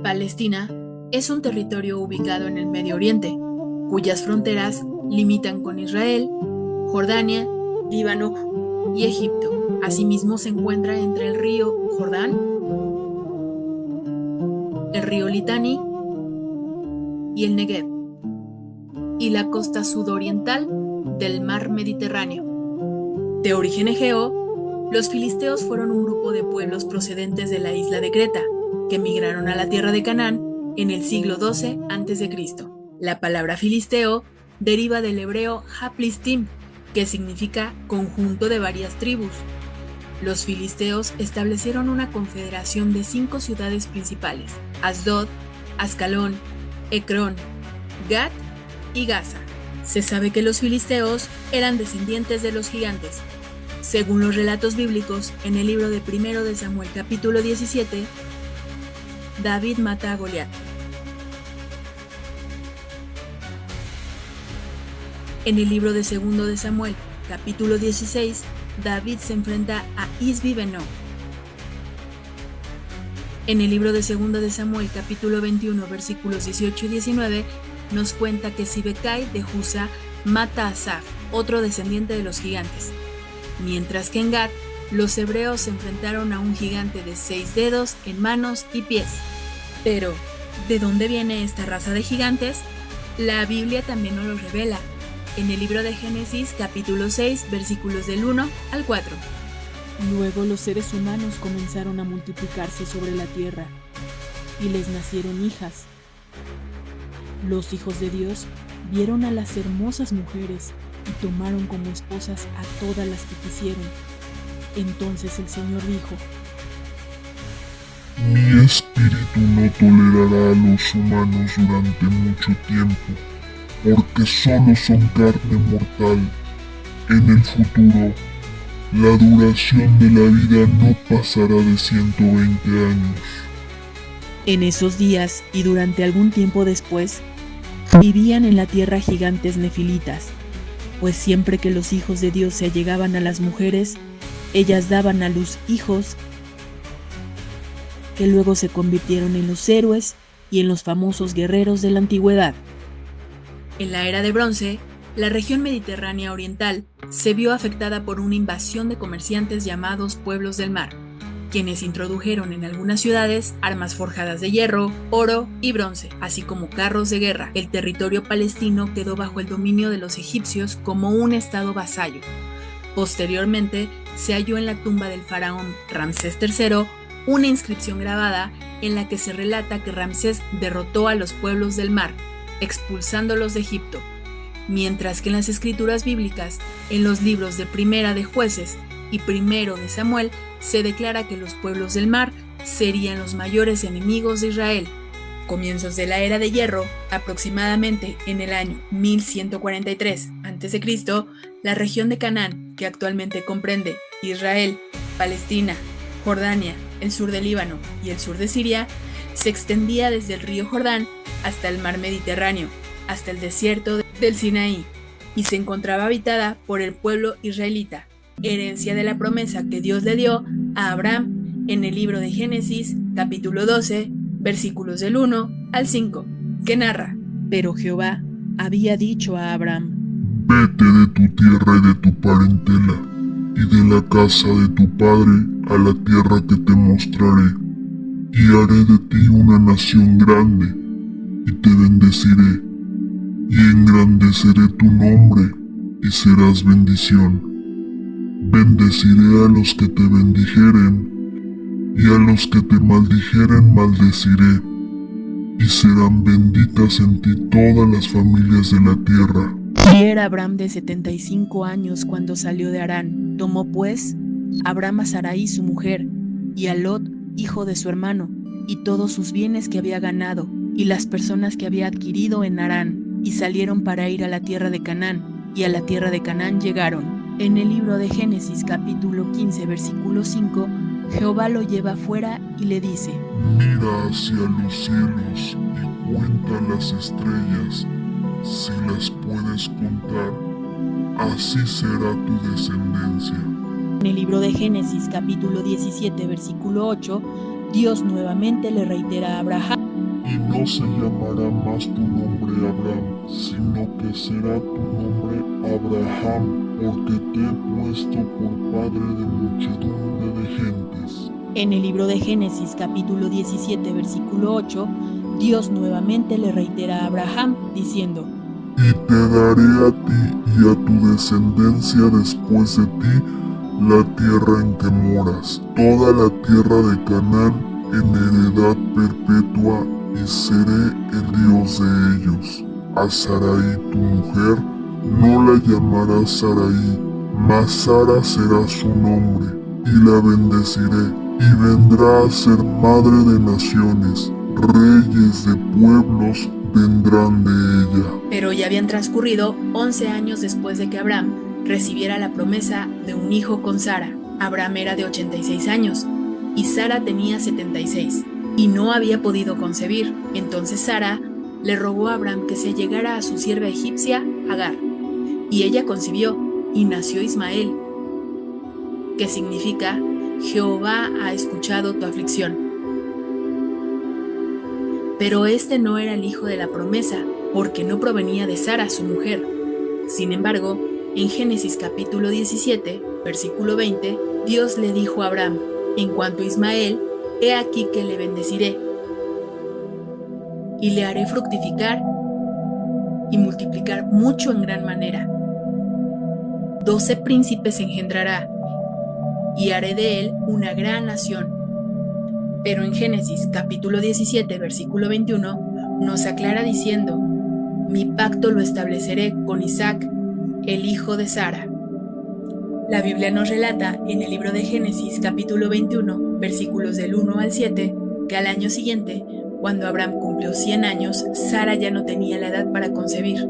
Palestina es un territorio ubicado en el Medio Oriente, cuyas fronteras limitan con Israel, Jordania, Líbano y Egipto. Asimismo se encuentra entre el río Jordán, el río Litani y el Negev, y la costa sudoriental del mar Mediterráneo. De origen egeo, los filisteos fueron un grupo de pueblos procedentes de la isla de Creta, que migraron a la tierra de Canaán en el siglo XII a.C. La palabra filisteo deriva del hebreo Haplistim, que significa conjunto de varias tribus. Los filisteos establecieron una confederación de 5 ciudades principales: Asdod, Ascalón, Ecrón, Gat y Gaza. Se sabe que los filisteos eran descendientes de los gigantes. Según los relatos bíblicos, en el libro de 1 de Samuel capítulo 17, David mata a Goliat. En el libro de 2 de Samuel capítulo 16, David se enfrenta a Isbi-Benob. En el libro de 2 de Samuel capítulo 21 versículos 18 y 19 nos cuenta que Sibecai de Husa mata a Asaf, otro descendiente de los gigantes, mientras que en Gat los hebreos se enfrentaron a un gigante de 6 dedos en manos y pies. Pero, ¿de dónde viene esta raza de gigantes? La Biblia también nos lo revela, en el libro de Génesis capítulo 6 versículos del 1 al 4. Luego los seres humanos comenzaron a multiplicarse sobre la tierra, y les nacieron hijas. Los hijos de Dios vieron a las hermosas mujeres y tomaron como esposas a todas las que quisieron. Entonces el Señor dijo: Mi espíritu no tolerará a los humanos durante mucho tiempo, porque solo son carne mortal. En el futuro, la duración de la vida no pasará de 120 años. En esos días y durante algún tiempo después, vivían en la tierra gigantes nefilitas, pues siempre que los hijos de Dios se allegaban a las mujeres, ellas daban a luz hijos que luego se convirtieron en los héroes y en los famosos guerreros de la antigüedad. En la era de bronce, la región mediterránea oriental se vio afectada por una invasión de comerciantes llamados pueblos del mar, quienes introdujeron en algunas ciudades armas forjadas de hierro, oro y bronce, así como carros de guerra. El territorio palestino quedó bajo el dominio de los egipcios como un estado vasallo. Posteriormente, se halló en la tumba del faraón Ramsés III una inscripción grabada en la que se relata que Ramsés derrotó a los pueblos del mar, expulsándolos de Egipto, mientras que en las escrituras bíblicas, en los libros de Primera de Jueces y Primero de Samuel, se declara que los pueblos del mar serían los mayores enemigos de Israel. Comienzos de la era de hierro, aproximadamente en el año 1143 a.C., la región de Canaán, que actualmente comprende Israel, Palestina, Jordania, el sur del Líbano y el sur de Siria, se extendía desde el río Jordán hasta el mar Mediterráneo, hasta el desierto del Sinaí, y se encontraba habitada por el pueblo israelita, herencia de la promesa que Dios le dio a Abraham en el libro de Génesis, capítulo 12, versículos del 1 al 5, que narra: Pero Jehová había dicho a Abraham: Vete de tu tierra y de tu parentela, y de la casa de tu padre a la tierra que te mostraré, y haré de ti una nación grande, y te bendeciré, y engrandeceré tu nombre, y serás bendición. Bendeciré a los que te bendijeren, y a los que te maldijeren maldeciré, y serán benditas en ti todas las familias de la tierra. Y era Abraham de 75 años cuando salió de Harán. Tomó pues Abraham a Sarai su mujer, y a Lot, hijo de su hermano, y todos sus bienes que había ganado, y las personas que había adquirido en Harán, y salieron para ir a la tierra de Canaán, y a la tierra de Canaán llegaron. En el libro de Génesis capítulo 15 versículo 5 Jehová lo lleva afuera y le dice: Mira hacia los cielos y cuenta las estrellas, si las puedes contar, así será tu descendencia. En el libro de Génesis capítulo 17 versículo 8, Dios nuevamente le reitera a Abraham: Y no se llamará más tu nombre Abraham, sino que será tu nombre Abraham, porque te he puesto por padre de muchedumbre de gentes. En el libro de Génesis capítulo 17 versículo 8, Dios nuevamente le reitera a Abraham diciendo: Y te daré a ti y a tu descendencia después de ti la tierra en que moras, toda la tierra de Canaán en heredad perpetua, y seré el Dios de ellos. A Sarai tu mujer no la llamarás Sarai, mas Sara será su nombre, y la bendeciré, y vendrá a ser madre de naciones, reyes de pueblos vendrán de ella. Pero ya habían transcurrido 11 años después de que Abraham recibiera la promesa de un hijo con Sara. Abraham era de 86 años y Sara tenía 76 y no había podido concebir. Entonces Sara le rogó a Abraham que se llegara a su sierva egipcia Agar, y ella concibió y nació Ismael, que significa Jehová ha escuchado tu aflicción. Pero este no era el hijo de la promesa, porque no provenía de Sara, su mujer. Sin embargo, en Génesis capítulo 17, versículo 20, Dios le dijo a Abraham: en cuanto a Ismael, he aquí que le bendeciré, y le haré fructificar y multiplicar mucho en gran manera. 12 príncipes engendrará, y haré de él una gran nación. Pero en Génesis capítulo 17, versículo 21, nos aclara diciendo: mi pacto lo estableceré con Isaac, el hijo de Sara. La Biblia nos relata en el libro de Génesis capítulo 21, versículos del 1 al 7, que al año siguiente, cuando Abraham cumplió 100 años, Sara ya no tenía la edad para concebir,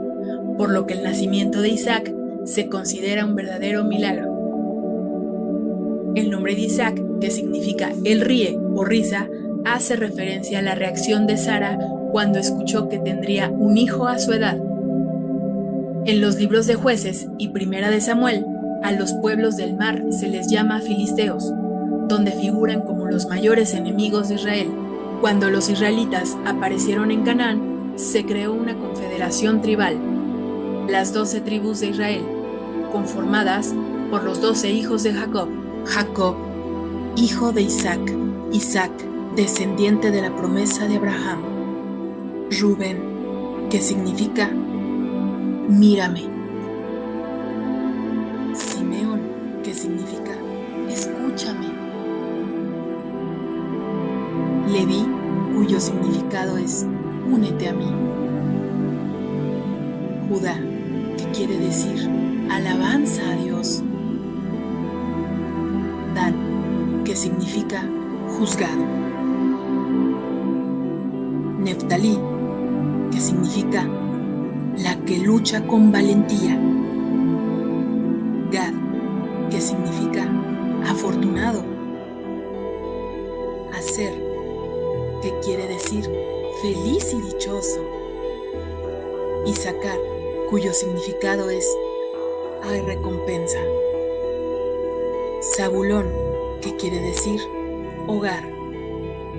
por lo que el nacimiento de Isaac se considera un verdadero milagro. El nombre de Isaac, que significa él ríe o risa, hace referencia a la reacción de Sara cuando escuchó que tendría un hijo a su edad. En los libros de Jueces y Primera de Samuel, a los pueblos del mar se les llama filisteos, donde figuran como los mayores enemigos de Israel. Cuando los israelitas aparecieron en Canaán, se creó una confederación tribal, las 12 tribus de Israel, conformadas por los 12 hijos de Jacob. Jacob, hijo de Isaac, Isaac, descendiente de la promesa de Abraham. Rubén, que significa mírame. Simeón, que significa escúchame. Leví, cuyo significado es únete a mí. Judá, que quiere decir alabanza a Dios. Dan, que significa juzgado. Neftalí, que significa la que lucha con valentía. Gad, que significa afortunado. Aser, que quiere decir feliz y dichoso. Isaacar, cuyo significado es hay recompensa. Zabulón, que quiere decir hogar.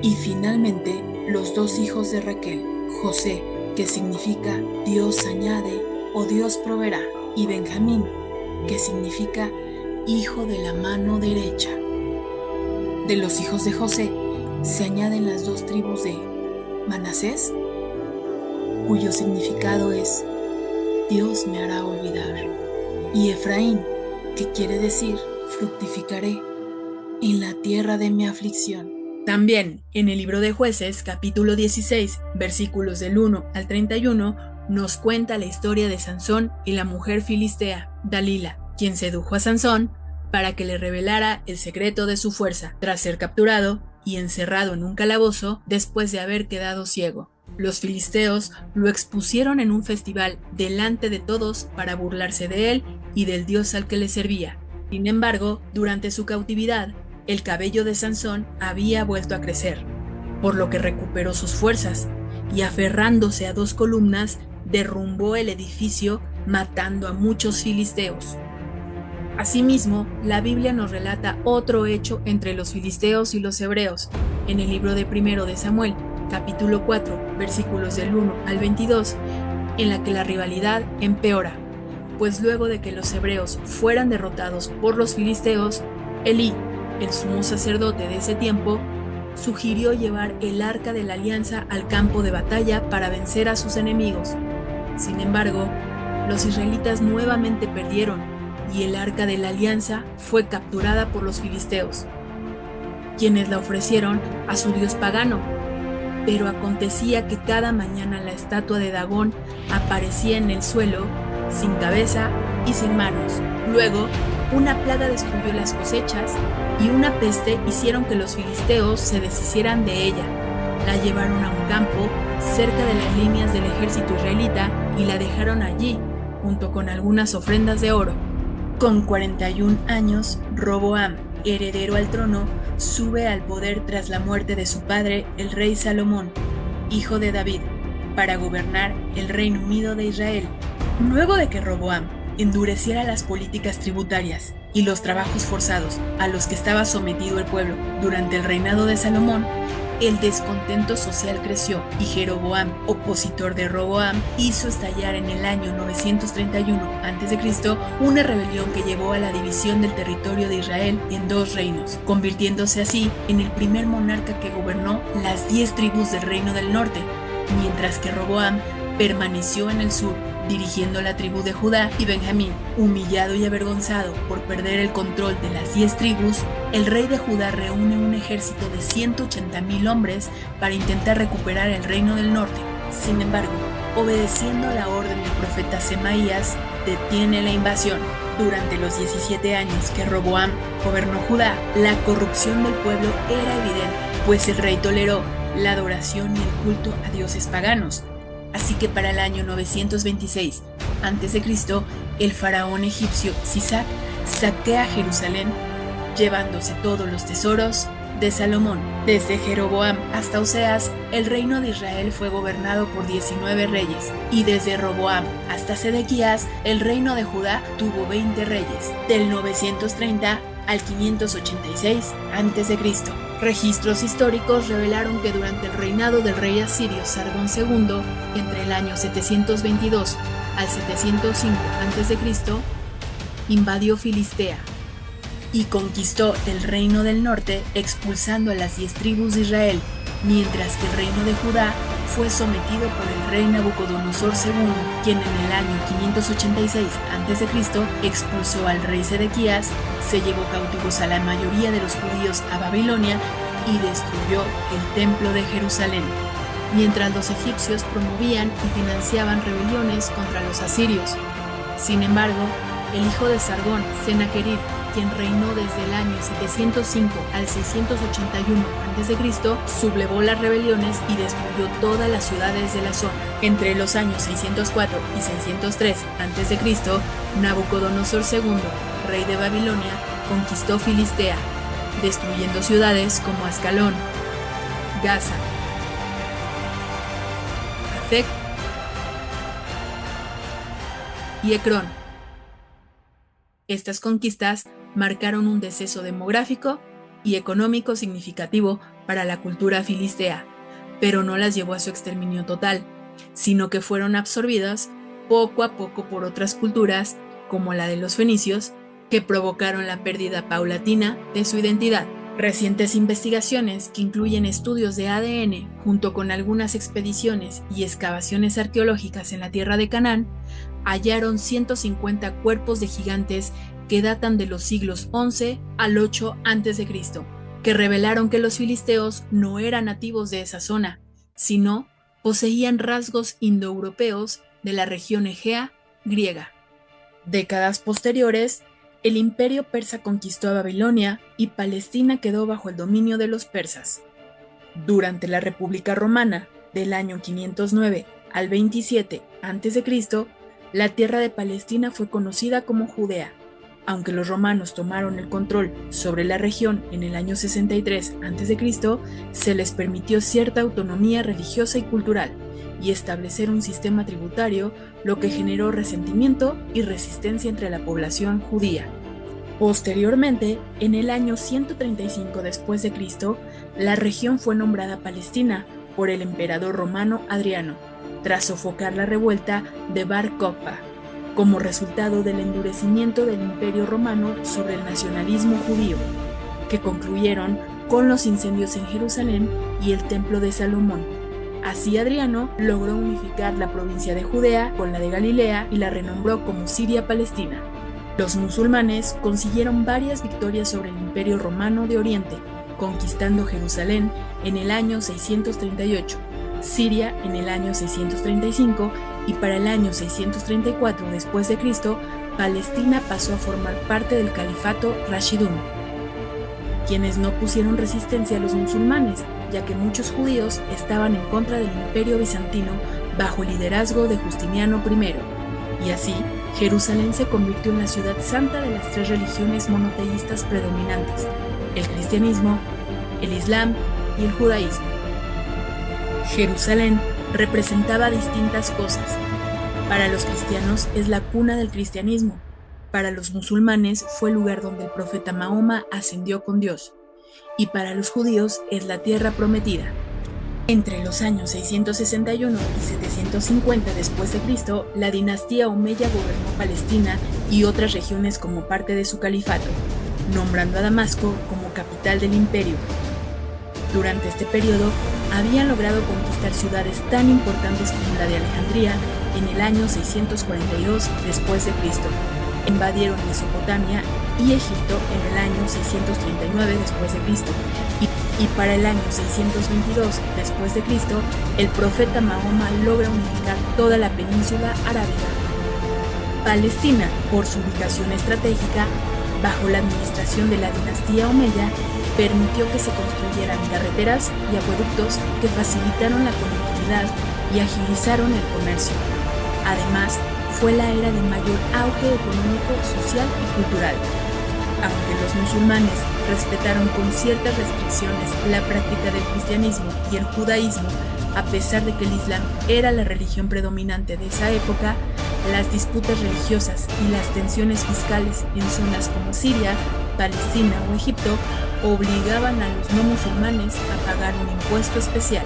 Y finalmente los 2 hijos de Raquel, José, que significa Dios añade o Dios proveerá, y Benjamín, que significa hijo de la mano derecha. De los hijos de José se añaden las 2 tribus de Manasés, cuyo significado es Dios me hará olvidar, y Efraín, que quiere decir fructificaré en la tierra de mi aflicción. También en el libro de Jueces, capítulo 16, versículos del 1 al 31, nos cuenta la historia de Sansón y la mujer filistea, Dalila, quien sedujo a Sansón para que le revelara el secreto de su fuerza, tras ser capturado y encerrado en un calabozo después de haber quedado ciego. Los filisteos lo expusieron en un festival delante de todos para burlarse de él y del Dios al que le servía. Sin embargo, durante su cautividad, el cabello de Sansón había vuelto a crecer, por lo que recuperó sus fuerzas y, aferrándose a 2 columnas, derrumbó el edificio, matando a muchos filisteos. Asimismo, la Biblia nos relata otro hecho entre los filisteos y los hebreos, en el libro de 1 de Samuel, capítulo 4, versículos del 1 al 22, en la que la rivalidad empeora, pues luego de que los hebreos fueran derrotados por los filisteos, Elí, el sumo sacerdote de ese tiempo, sugirió llevar el arca de la alianza al campo de batalla para vencer a sus enemigos. Sin embargo, los israelitas nuevamente perdieron y el arca de la alianza fue capturada por los filisteos, quienes la ofrecieron a su dios pagano. Pero acontecía que cada mañana la estatua de Dagón aparecía en el suelo, sin cabeza y sin manos. Luego, una plaga destruyó las cosechas y una peste hicieron que los filisteos se deshicieran de ella. La llevaron a un campo cerca de las líneas del ejército israelita y la dejaron allí, junto con algunas ofrendas de oro. Con 41 años, Roboam, heredero al trono, sube al poder tras la muerte de su padre, el rey Salomón, hijo de David, para gobernar el Reino Unido de Israel. Luego de que Roboam endureciera las políticas tributarias y los trabajos forzados a los que estaba sometido el pueblo durante el reinado de Salomón, el descontento social creció y Jeroboam, opositor de Roboam, hizo estallar en el año 931 a.C. una rebelión que llevó a la división del territorio de Israel en 2 reinos, convirtiéndose así en el primer monarca que gobernó las 10 tribus del reino del norte, mientras que Roboam permaneció en el sur, dirigiendo la tribu de Judá y Benjamín. Humillado y avergonzado por perder el control de las 10 tribus, el rey de Judá reúne un ejército de 180,000 hombres para intentar recuperar el reino del norte. Sin embargo, obedeciendo la orden del profeta Semaías, detiene la invasión. Durante los 17 años que Roboam gobernó Judá, la corrupción del pueblo era evidente, pues el rey toleró la adoración y el culto a dioses paganos. Así que para el año 926 a.C., el faraón egipcio Sisac saquea Jerusalén, llevándose todos los tesoros de Salomón. Desde Jeroboam hasta Oseas, el reino de Israel fue gobernado por 19 reyes, y desde Roboam hasta Sedequías, el reino de Judá tuvo 20 reyes, del 930 al 586 a.C. Registros históricos revelaron que durante el reinado del rey asirio Sargón II, entre el año 722 al 705 a.C., invadió Filistea y conquistó el reino del norte, expulsando a las 10 tribus de Israel, mientras que el reino de Judá fue sometido por el rey Nabucodonosor II, quien en el año 586 a.C. expulsó al rey Sedequías, se llevó cautivos a la mayoría de los judíos a Babilonia y destruyó el templo de Jerusalén, mientras los egipcios promovían y financiaban rebeliones contra los asirios. Sin embargo, el hijo de Sargón, Sennacherib, quien reinó desde el año 705 al 681 a.C., sublevó las rebeliones y destruyó todas las ciudades de la zona. Entre los años 604 y 603 a.C., Nabucodonosor II, rey de Babilonia, conquistó Filistea, destruyendo ciudades como Ascalón, Gaza, Afec y Ecrón. Estas conquistas marcaron un deceso demográfico y económico significativo para la cultura filistea, pero no las llevó a su exterminio total, sino que fueron absorbidas poco a poco por otras culturas, como la de los fenicios, que provocaron la pérdida paulatina de su identidad. Recientes investigaciones, que incluyen estudios de ADN junto con algunas expediciones y excavaciones arqueológicas en la tierra de Canaán, hallaron 150 cuerpos de gigantes que datan de los siglos XI al 8 a.C., que revelaron que los filisteos no eran nativos de esa zona, sino poseían rasgos indoeuropeos de la región egea griega. Décadas posteriores, el imperio persa conquistó a Babilonia y Palestina quedó bajo el dominio de los persas. Durante la República Romana, del año 509 al 27 a.C., la tierra de Palestina fue conocida como Judea. Aunque los romanos tomaron el control sobre la región en el año 63 a.C., se les permitió cierta autonomía religiosa y cultural y establecer un sistema tributario, lo que generó resentimiento y resistencia entre la población judía. Posteriormente, en el año 135 después de Cristo, la región fue nombrada Palestina por el emperador romano Adriano, tras sofocar la revuelta de Bar Kokhba, como resultado del endurecimiento del Imperio Romano sobre el nacionalismo judío, que concluyeron con los incendios en Jerusalén y el Templo de Salomón. Así Adriano logró unificar la provincia de Judea con la de Galilea y la renombró como Siria-Palestina. Los musulmanes consiguieron varias victorias sobre el Imperio Romano de Oriente, conquistando Jerusalén en el año 638, Siria en el año 635 y para el año 634 después de Cristo, Palestina pasó a formar parte del califato Rashidun, quienes no pusieron resistencia a los musulmanes, ya que muchos judíos estaban en contra del Imperio bizantino bajo el liderazgo de Justiniano I, y así Jerusalén se convirtió en la ciudad santa de las tres religiones monoteístas predominantes: el cristianismo, el islam y el judaísmo. Jerusalén representaba distintas cosas. Para los cristianos es la cuna del cristianismo. Para los musulmanes fue el lugar donde el profeta Mahoma ascendió con Dios. Y para los judíos es la tierra prometida. Entre los años 661 y 750 después de Cristo, la dinastía Omeya gobernó Palestina y otras regiones como parte de su califato, nombrando a Damasco como capital del imperio. Durante este periodo, habían logrado conquistar ciudades tan importantes como la de Alejandría en el año 642 después de Cristo. Invadieron Mesopotamia y Egipto en el año 639 después de Cristo. Y para el año 622 después de Cristo, el profeta Mahoma logra unificar toda la península arábiga. Palestina, por su ubicación estratégica, bajo la administración de la dinastía Omeya, permitió que se construyeran carreteras y acueductos que facilitaron la conectividad y agilizaron el comercio. Además, fue la era de mayor auge económico, social y cultural. Aunque los musulmanes respetaron con ciertas restricciones la práctica del cristianismo y el judaísmo, a pesar de que el islam era la religión predominante de esa época, las disputas religiosas y las tensiones fiscales en zonas como Siria, Palestina o Egipto obligaban a los no musulmanes a pagar un impuesto especial.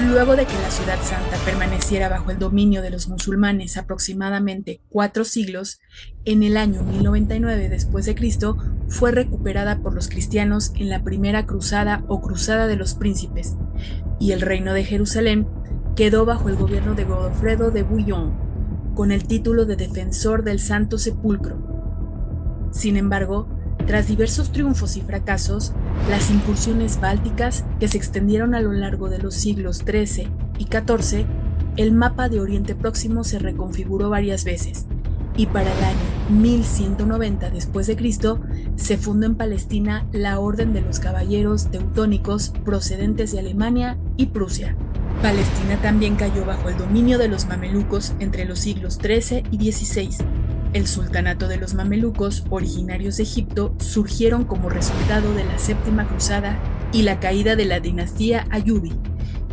Luego de que la Ciudad Santa permaneciera bajo el dominio de los musulmanes aproximadamente 4 siglos, en el año 1099 después de Cristo fue recuperada por los cristianos en la Primera Cruzada o Cruzada de los Príncipes, y el reino de Jerusalén quedó bajo el gobierno de Godofredo de Bouillon, con el título de defensor del Santo Sepulcro. Sin embargo, tras diversos triunfos y fracasos, las incursiones bálticas que se extendieron a lo largo de los siglos XIII y XIV, el mapa de Oriente Próximo se reconfiguró varias veces, y para el año 1190 después de Cristo se fundó en Palestina la Orden de los Caballeros Teutónicos procedentes de Alemania y Prusia. Palestina también cayó bajo el dominio de los mamelucos entre los siglos XIII y XVI. El sultanato de los mamelucos, originarios de Egipto, surgieron como resultado de la Séptima Cruzada y la caída de la dinastía Ayubi,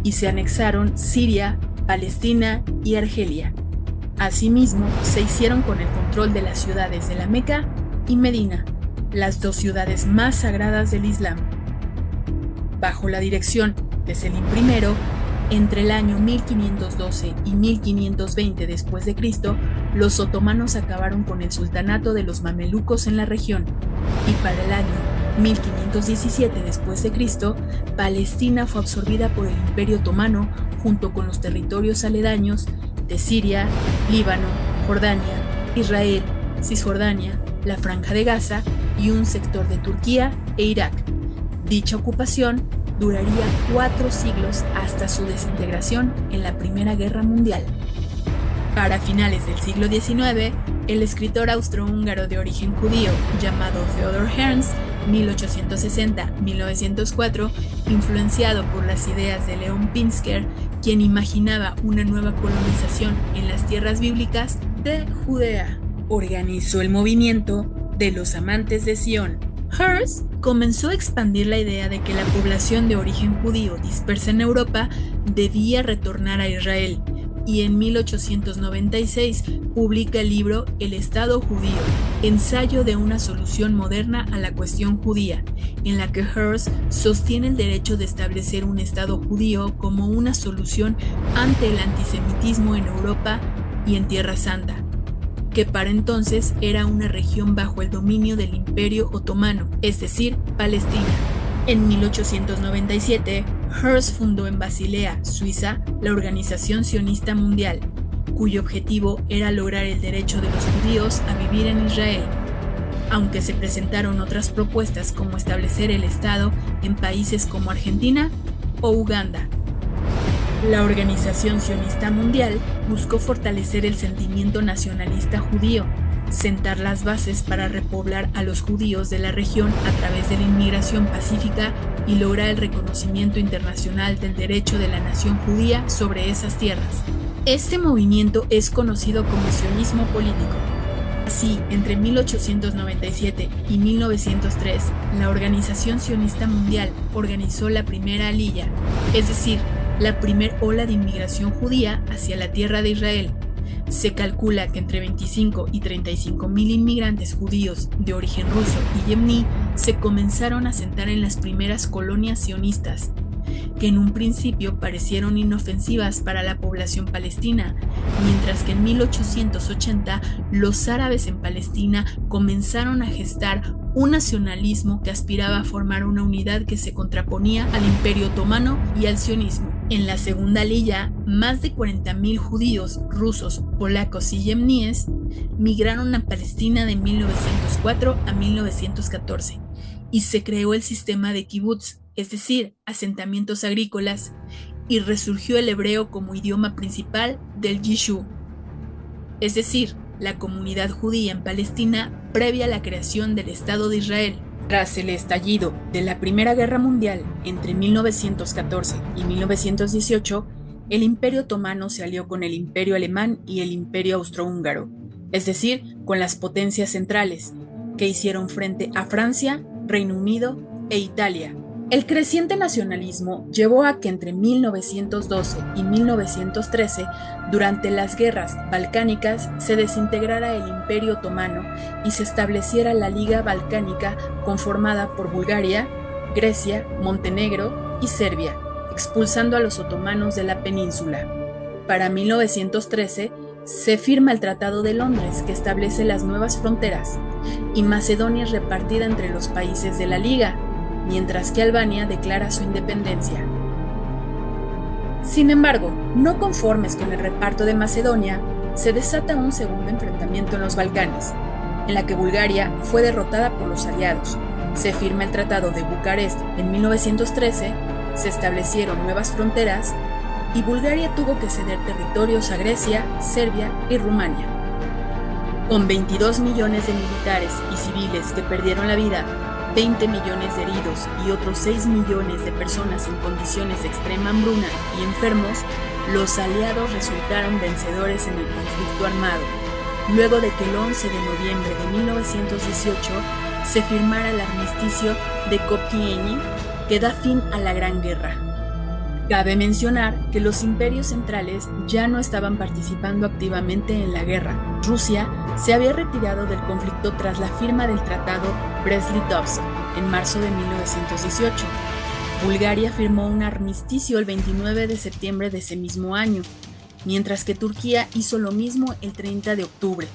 y se anexaron Siria, Palestina y Argelia. Asimismo, se hicieron con el control de las ciudades de la Meca y Medina, las 2 ciudades más sagradas del Islam. Bajo la dirección de Selim I, entre el año 1512 y 1520 después de Cristo, los otomanos acabaron con el sultanato de los mamelucos en la región, y para el año 1517 después de Cristo, Palestina fue absorbida por el Imperio Otomano junto con los territorios aledaños de Siria, Líbano, Jordania, Israel, Cisjordania, la Franja de Gaza y un sector de Turquía e Irak. Dicha ocupación duraría 4 siglos hasta su desintegración en la Primera Guerra Mundial. Para finales del siglo XIX, el escritor austrohúngaro de origen judío llamado Theodor Herzl, 1860-1904, influenciado por las ideas de Leon Pinsker, quien imaginaba una nueva colonización en las tierras bíblicas de Judea, Organizó el movimiento de los amantes de Sion. Hearst comenzó a expandir la idea de que la población de origen judío dispersa en Europa debía retornar a Israel, y en 1896 publica el libro El Estado Judío, ensayo de una solución moderna a la cuestión judía, en la que Hearst sostiene el derecho de establecer un Estado judío como una solución ante el antisemitismo en Europa y en Tierra Santa, que para entonces era una región bajo el dominio del Imperio Otomano, es decir, Palestina. En 1897, Hearst fundó en Basilea, Suiza, la Organización Sionista Mundial, cuyo objetivo era lograr el derecho de los judíos a vivir en Israel, aunque se presentaron otras propuestas como establecer el Estado en países como Argentina o Uganda. La Organización Sionista Mundial buscó fortalecer el sentimiento nacionalista judío, sentar las bases para repoblar a los judíos de la región a través de la inmigración pacífica y lograr el reconocimiento internacional del derecho de la nación judía sobre esas tierras. Este movimiento es conocido como sionismo político. Así, entre 1897 y 1903, la Organización Sionista Mundial organizó la primera aliyá, es decir, la primera ola de inmigración judía hacia la tierra de Israel. Se calcula que entre 25 y 35 mil inmigrantes judíos de origen ruso y yemení se comenzaron a asentar en las primeras colonias sionistas, que en un principio parecieron inofensivas para la población palestina, mientras que en 1880 los árabes en Palestina comenzaron a gestar un nacionalismo que aspiraba a formar una unidad que se contraponía al Imperio Otomano y al sionismo. En la segunda aliyá, más de 40.000 judíos, rusos, polacos y yemeníes migraron a Palestina de 1904 a 1914 y se creó el sistema de kibutz, es decir, asentamientos agrícolas, y resurgió el hebreo como idioma principal del Yishuv, es decir, la comunidad judía en Palestina previa a la creación del Estado de Israel. Tras el estallido de la Primera Guerra Mundial entre 1914 y 1918, el Imperio Otomano se alió con el Imperio Alemán y el Imperio Austrohúngaro, es decir, con las potencias centrales, que hicieron frente a Francia, Reino Unido e Italia. El creciente nacionalismo llevó a que entre 1912 y 1913, durante las guerras balcánicas, se desintegrara el Imperio Otomano y se estableciera la Liga Balcánica conformada por Bulgaria, Grecia, Montenegro y Serbia, expulsando a los otomanos de la península. Para 1913, se firma el Tratado de Londres, que establece las nuevas fronteras, y Macedonia es repartida entre los países de la Liga, mientras que Albania declara su independencia. Sin embargo, no conformes con el reparto de Macedonia, se desata un segundo enfrentamiento en los Balcanes, en la que Bulgaria fue derrotada por los aliados. Se firma el Tratado de Bucarest en 1913, se establecieron nuevas fronteras y Bulgaria tuvo que ceder territorios a Grecia, Serbia y Rumania. Con 22 millones de militares y civiles que perdieron la vida, 20 millones de heridos y otros 6 millones de personas en condiciones de extrema hambruna y enfermos, los aliados resultaron vencedores en el conflicto armado, luego de que el 11 de noviembre de 1918 se firmara el armisticio de Koptieni, que da fin a la Gran Guerra. Cabe mencionar que los imperios centrales ya no estaban participando activamente en la guerra. Rusia se había retirado del conflicto tras la firma del Tratado Brest-Litovsk en marzo de 1918. Bulgaria firmó un armisticio el 29 de septiembre de ese mismo año, mientras que Turquía hizo lo mismo el 30 de octubre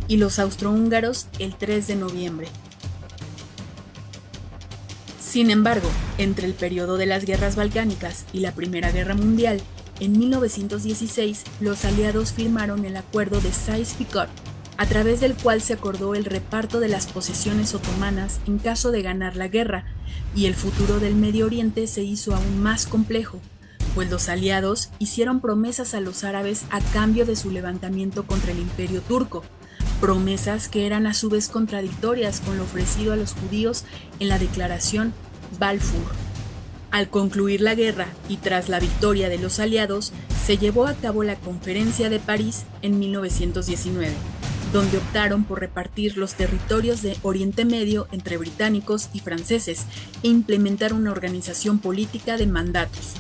y los austrohúngaros el 3 de noviembre. Sin embargo, entre el periodo de las guerras balcánicas y la Primera Guerra Mundial, en 1916 los aliados firmaron el Acuerdo de Sykes-Picot, a través del cual se acordó el reparto de las posesiones otomanas en caso de ganar la guerra, y el futuro del Medio Oriente se hizo aún más complejo, pues los aliados hicieron promesas a los árabes a cambio de su levantamiento contra el Imperio Turco, promesas que eran a su vez contradictorias con lo ofrecido a los judíos en la Declaración Balfour. Al concluir la guerra y tras la victoria de los aliados, se llevó a cabo la Conferencia de París en 1919, donde optaron por repartir los territorios de Oriente Medio entre británicos y franceses e implementar una organización política de mandatos.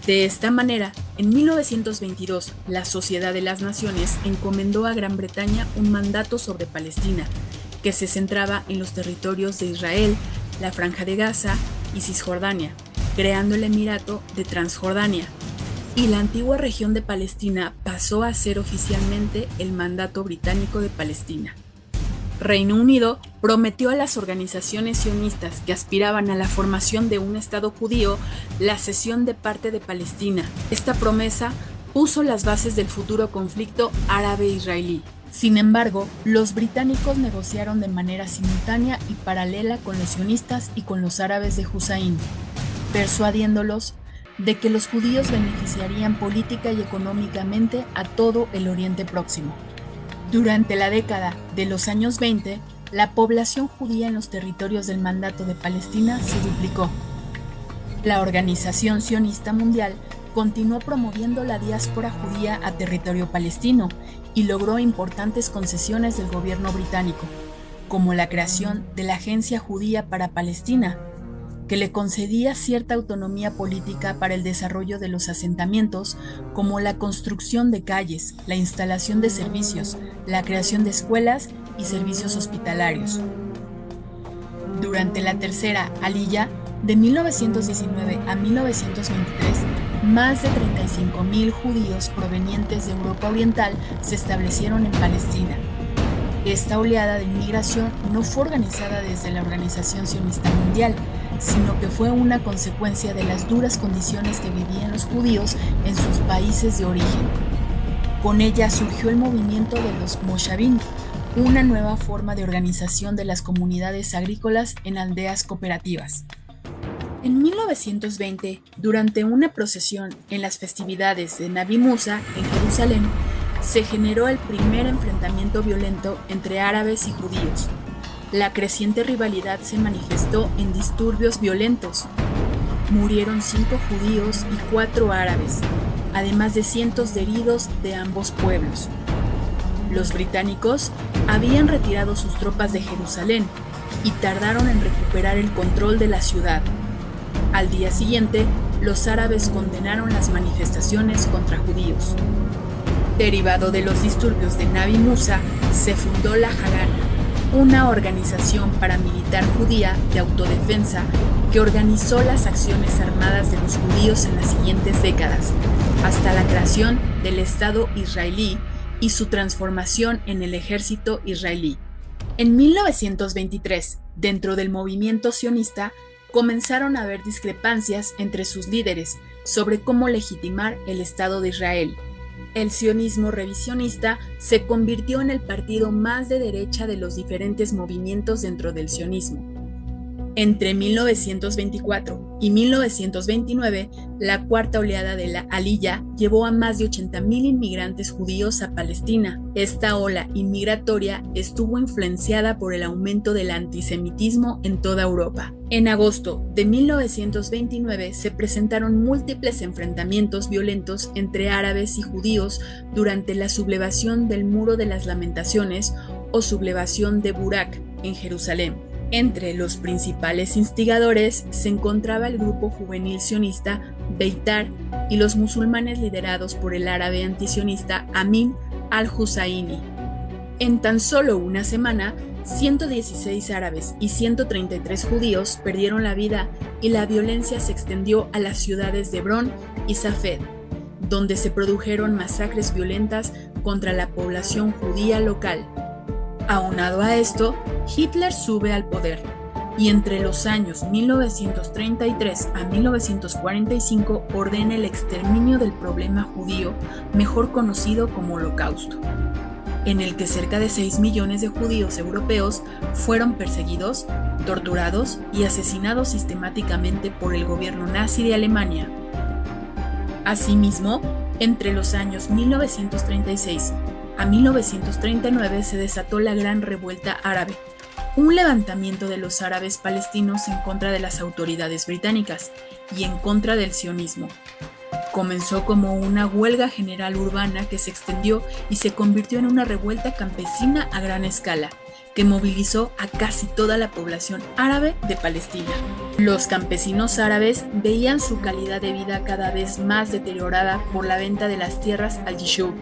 De esta manera, en 1922, la Sociedad de las Naciones encomendó a Gran Bretaña un mandato sobre Palestina, que se centraba en los territorios de Israel, la Franja de Gaza y Cisjordania, creando el Emirato de Transjordania, y la antigua región de Palestina pasó a ser oficialmente el Mandato Británico de Palestina. Reino Unido prometió a las organizaciones sionistas que aspiraban a la formación de un Estado judío la cesión de parte de Palestina. Esta promesa puso las bases del futuro conflicto árabe-israelí. Sin embargo, los británicos negociaron de manera simultánea y paralela con los sionistas y con los árabes de Hussein, persuadiéndolos de que los judíos beneficiarían política y económicamente a todo el Oriente Próximo. Durante la década de los años 20, la población judía en los territorios del Mandato de Palestina se duplicó. La Organización Sionista Mundial continuó promoviendo la diáspora judía a territorio palestino y logró importantes concesiones del gobierno británico, como la creación de la Agencia Judía para Palestina, que le concedía cierta autonomía política para el desarrollo de los asentamientos, como la construcción de calles, la instalación de servicios, la creación de escuelas y servicios hospitalarios. Durante la Tercera Aliyá, de 1919 a 1923, más de 35.000 judíos provenientes de Europa Oriental se establecieron en Palestina. Esta oleada de inmigración no fue organizada desde la Organización Sionista Mundial, sino que fue una consecuencia de las duras condiciones que vivían los judíos en sus países de origen. Con ella surgió el movimiento de los moshavim, una nueva forma de organización de las comunidades agrícolas en aldeas cooperativas. En 1920, durante una procesión en las festividades de Nabi Musa en Jerusalén, se generó el primer enfrentamiento violento entre árabes y judíos. La creciente rivalidad se manifestó en disturbios violentos. Murieron 5 judíos y 4 árabes, además de cientos de heridos de ambos pueblos. Los británicos habían retirado sus tropas de Jerusalén y tardaron en recuperar el control de la ciudad. Al día siguiente, los árabes condenaron las manifestaciones contra judíos. Derivado de los disturbios de Nabi Musa, se fundó la Hagana, una organización paramilitar judía de autodefensa que organizó las acciones armadas de los judíos en las siguientes décadas, hasta la creación del Estado israelí y su transformación en el ejército israelí. En 1923, dentro del movimiento sionista, comenzaron a haber discrepancias entre sus líderes sobre cómo legitimar el Estado de Israel. El sionismo revisionista se convirtió en el partido más de derecha de los diferentes movimientos dentro del sionismo. Entre 1924 y 1929, la cuarta oleada de la Aliyá llevó a más de 80.000 inmigrantes judíos a Palestina. Esta ola inmigratoria estuvo influenciada por el aumento del antisemitismo en toda Europa. En agosto de 1929 se presentaron múltiples enfrentamientos violentos entre árabes y judíos durante la sublevación del Muro de las Lamentaciones o sublevación de Burak en Jerusalén. Entre los principales instigadores se encontraba el grupo juvenil sionista Beitar y los musulmanes liderados por el árabe antisionista Amin al-Husayni. En tan solo una semana, 116 árabes y 133 judíos perdieron la vida y la violencia se extendió a las ciudades de Hebrón y Safed, donde se produjeron masacres violentas contra la población judía local. Aunado a esto, Hitler sube al poder y entre los años 1933 a 1945 ordena el exterminio del problema judío, mejor conocido como Holocausto, en el que cerca de 6 millones de judíos europeos fueron perseguidos, torturados y asesinados sistemáticamente por el gobierno nazi de Alemania. Asimismo, entre los años 1936 a 1939 se desató la Gran Revuelta Árabe, un levantamiento de los árabes palestinos en contra de las autoridades británicas y en contra del sionismo. Comenzó como una huelga general urbana que se extendió y se convirtió en una revuelta campesina a gran escala, que movilizó a casi toda la población árabe de Palestina. Los campesinos árabes veían su calidad de vida cada vez más deteriorada por la venta de las tierras al Yishub.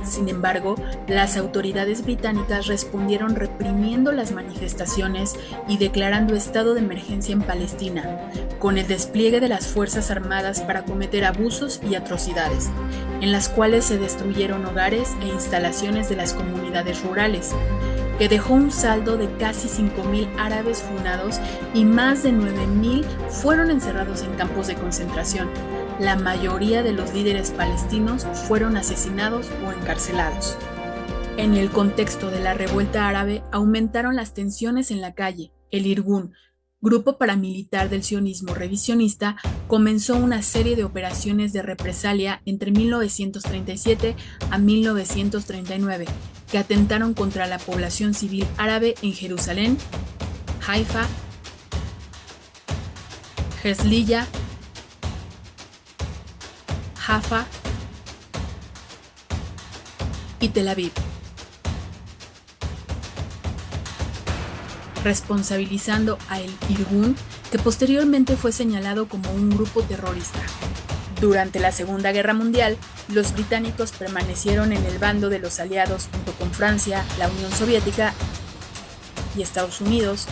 Sin embargo, las autoridades británicas respondieron reprimiendo las manifestaciones y declarando estado de emergencia en Palestina, con el despliegue de las Fuerzas Armadas para cometer abusos y atrocidades, en las cuales se destruyeron hogares e instalaciones de las comunidades rurales, que dejó un saldo de casi 5.000 árabes funados y más de 9.000 fueron encerrados en campos de concentración. La mayoría de los líderes palestinos fueron asesinados o encarcelados. En el contexto de la revuelta árabe, aumentaron las tensiones en la calle. El Irgun, grupo paramilitar del sionismo revisionista, comenzó una serie de operaciones de represalia entre 1937 a 1939, que atentaron contra la población civil árabe en Jerusalén, Haifa, Herzliya, Jaffa y Tel Aviv, responsabilizando a el Irgun, que posteriormente fue señalado como un grupo terrorista. Durante la Segunda Guerra Mundial, los británicos permanecieron en el bando de los aliados junto con Francia, la Unión Soviética y Estados Unidos,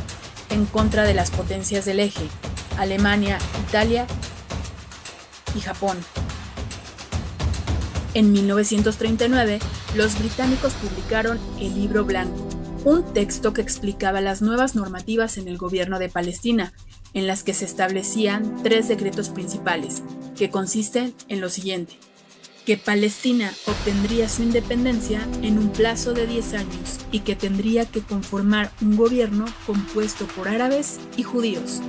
en contra de las potencias del eje, Alemania, Italia y Japón. En 1939, los británicos publicaron el Libro Blanco, un texto que explicaba las nuevas normativas en el gobierno de Palestina, en las que se establecían 3 decretos principales, que consisten en lo siguiente: que Palestina obtendría su independencia en un plazo de 10 años y que tendría que conformar un gobierno compuesto por árabes y judíos,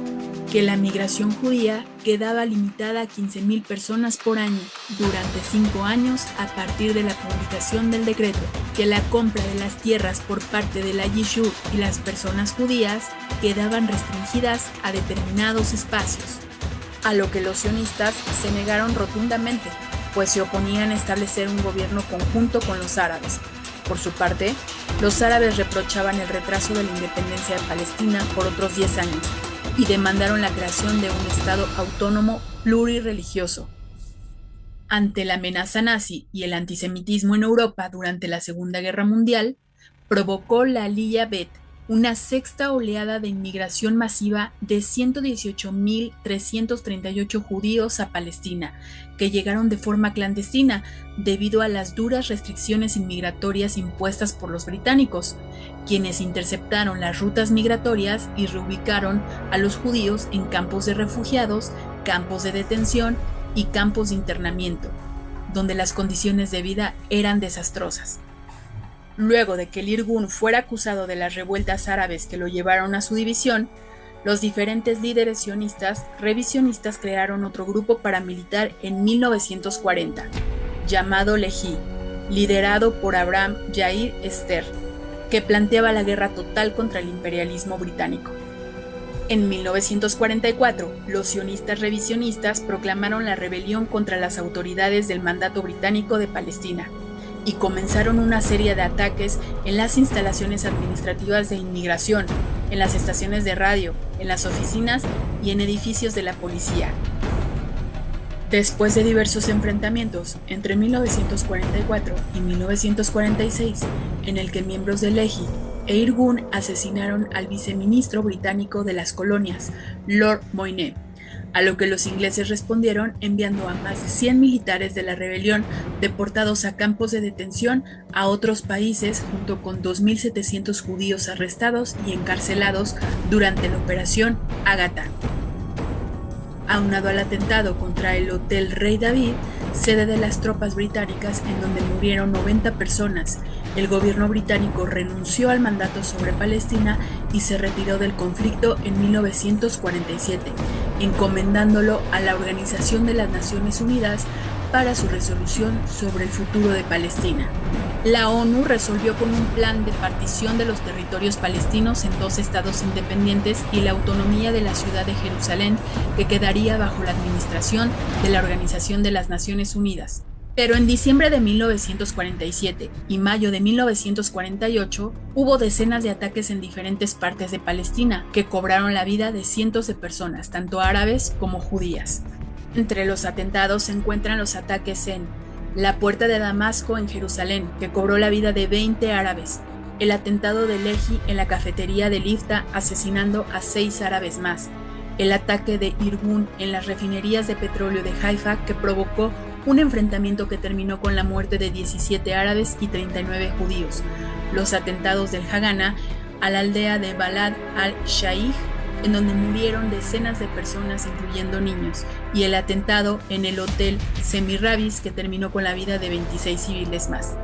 que la migración judía quedaba limitada a 15.000 personas por año durante 5 años a partir de la publicación del decreto, que la compra de las tierras por parte de la Yishub y las personas judías quedaban restringidas a determinados espacios, a lo que los sionistas se negaron rotundamente, pues se oponían a establecer un gobierno conjunto con los árabes. Por su parte, los árabes reprochaban el retraso de la independencia de Palestina por otros 10 años, y demandaron la creación de un Estado autónomo plurirreligioso. Ante la amenaza nazi y el antisemitismo en Europa durante la Segunda Guerra Mundial, provocó la Aliyah Bet, una sexta oleada de inmigración masiva de 118.338 judíos a Palestina, que llegaron de forma clandestina debido a las duras restricciones inmigratorias impuestas por los británicos, quienes interceptaron las rutas migratorias y reubicaron a los judíos en campos de refugiados, campos de detención y campos de internamiento, donde las condiciones de vida eran desastrosas. Luego de que el Irgun fuera acusado de las revueltas árabes que lo llevaron a su división, los diferentes líderes sionistas revisionistas crearon otro grupo paramilitar en 1940, llamado Lehi, liderado por Abraham Yair Esther, que planteaba la guerra total contra el imperialismo británico. En 1944, los sionistas revisionistas proclamaron la rebelión contra las autoridades del mandato británico de Palestina y comenzaron una serie de ataques en las instalaciones administrativas de inmigración, en las estaciones de radio, en las oficinas y en edificios de la policía. Después de diversos enfrentamientos entre 1944 y 1946, en el que miembros del Lehi e Irgun asesinaron al viceministro británico de las colonias, Lord Moyne, a lo que los ingleses respondieron enviando a más de 100 militares de la rebelión deportados a campos de detención a otros países junto con 2.700 judíos arrestados y encarcelados durante la Operación Ágata. Aunado al atentado contra el Hotel Rey David, sede de las tropas británicas en donde murieron 90 personas, el gobierno británico renunció al mandato sobre Palestina y se retiró del conflicto en 1947, encomendándolo a la Organización de las Naciones Unidas para su resolución sobre el futuro de Palestina. La ONU resolvió con un plan de partición de los territorios palestinos en 2 estados independientes y la autonomía de la ciudad de Jerusalén, que quedaría bajo la administración de la Organización de las Naciones Unidas. Pero en diciembre de 1947 y mayo de 1948 hubo decenas de ataques en diferentes partes de Palestina que cobraron la vida de cientos de personas, tanto árabes como judías. Entre los atentados se encuentran los ataques en la Puerta de Damasco en Jerusalén, que cobró la vida de 20 árabes, el atentado de Lehi en la cafetería de Lifta, asesinando a 6 árabes más, el ataque de Irgun en las refinerías de petróleo de Haifa, que provocó un enfrentamiento que terminó con la muerte de 17 árabes y 39 judíos, los atentados del Hagana a la aldea de Balad al-Shaikh, en donde murieron decenas de personas, incluyendo niños, y el atentado en el hotel Semirabis, que terminó con la vida de 26 civiles más.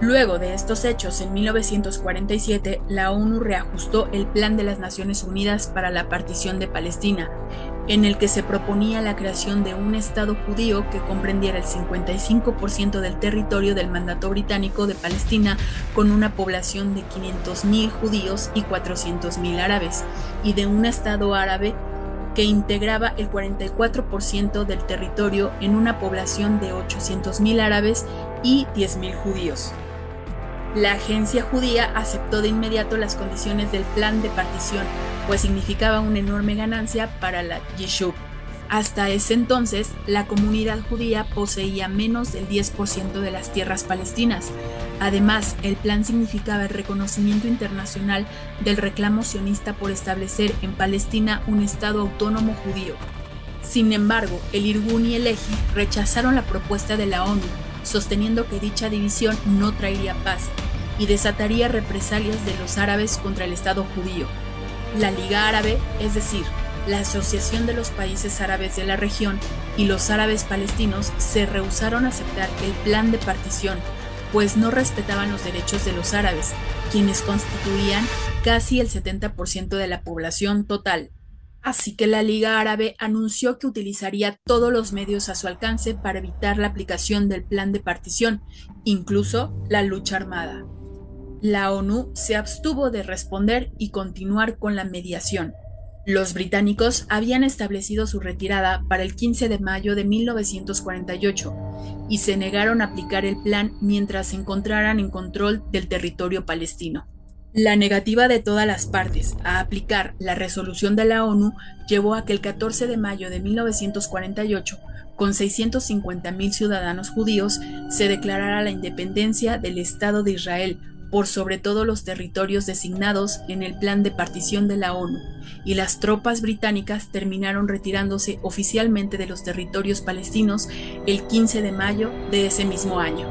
Luego de estos hechos, en 1947, la ONU reajustó el Plan de las Naciones Unidas para la partición de Palestina, en el que se proponía la creación de un Estado judío que comprendiera el 55% del territorio del mandato británico de Palestina, con una población de 500.000 judíos y 400.000 árabes, y de un Estado árabe que integraba el 44% del territorio en una población de 800.000 árabes y 10.000 judíos. La agencia judía aceptó de inmediato las condiciones del plan de partición, pues significaba una enorme ganancia para la Yishuv. Hasta ese entonces, la comunidad judía poseía menos del 10% de las tierras palestinas. Además, el plan significaba el reconocimiento internacional del reclamo sionista por establecer en Palestina un Estado autónomo judío. Sin embargo, el Irgun y el Lehi rechazaron la propuesta de la ONU, sosteniendo que dicha división no traería paz y desataría represalias de los árabes contra el Estado judío. La Liga Árabe, es decir, la Asociación de los Países Árabes de la región, y los árabes palestinos se rehusaron a aceptar el plan de partición, pues no respetaban los derechos de los árabes, quienes constituían casi el 70% de la población total. Así que la Liga Árabe anunció que utilizaría todos los medios a su alcance para evitar la aplicación del plan de partición, incluso la lucha armada. La ONU se abstuvo de responder y continuar con la mediación. Los británicos habían establecido su retirada para el 15 de mayo de 1948 y se negaron a aplicar el plan mientras se encontraran en control del territorio palestino. La negativa de todas las partes a aplicar la resolución de la ONU llevó a que el 14 de mayo de 1948, con 650.000 ciudadanos judíos, se declarara la independencia del Estado de Israel por sobre todos los territorios designados en el plan de partición de la ONU, y las tropas británicas terminaron retirándose oficialmente de los territorios palestinos el 15 de mayo de ese mismo año.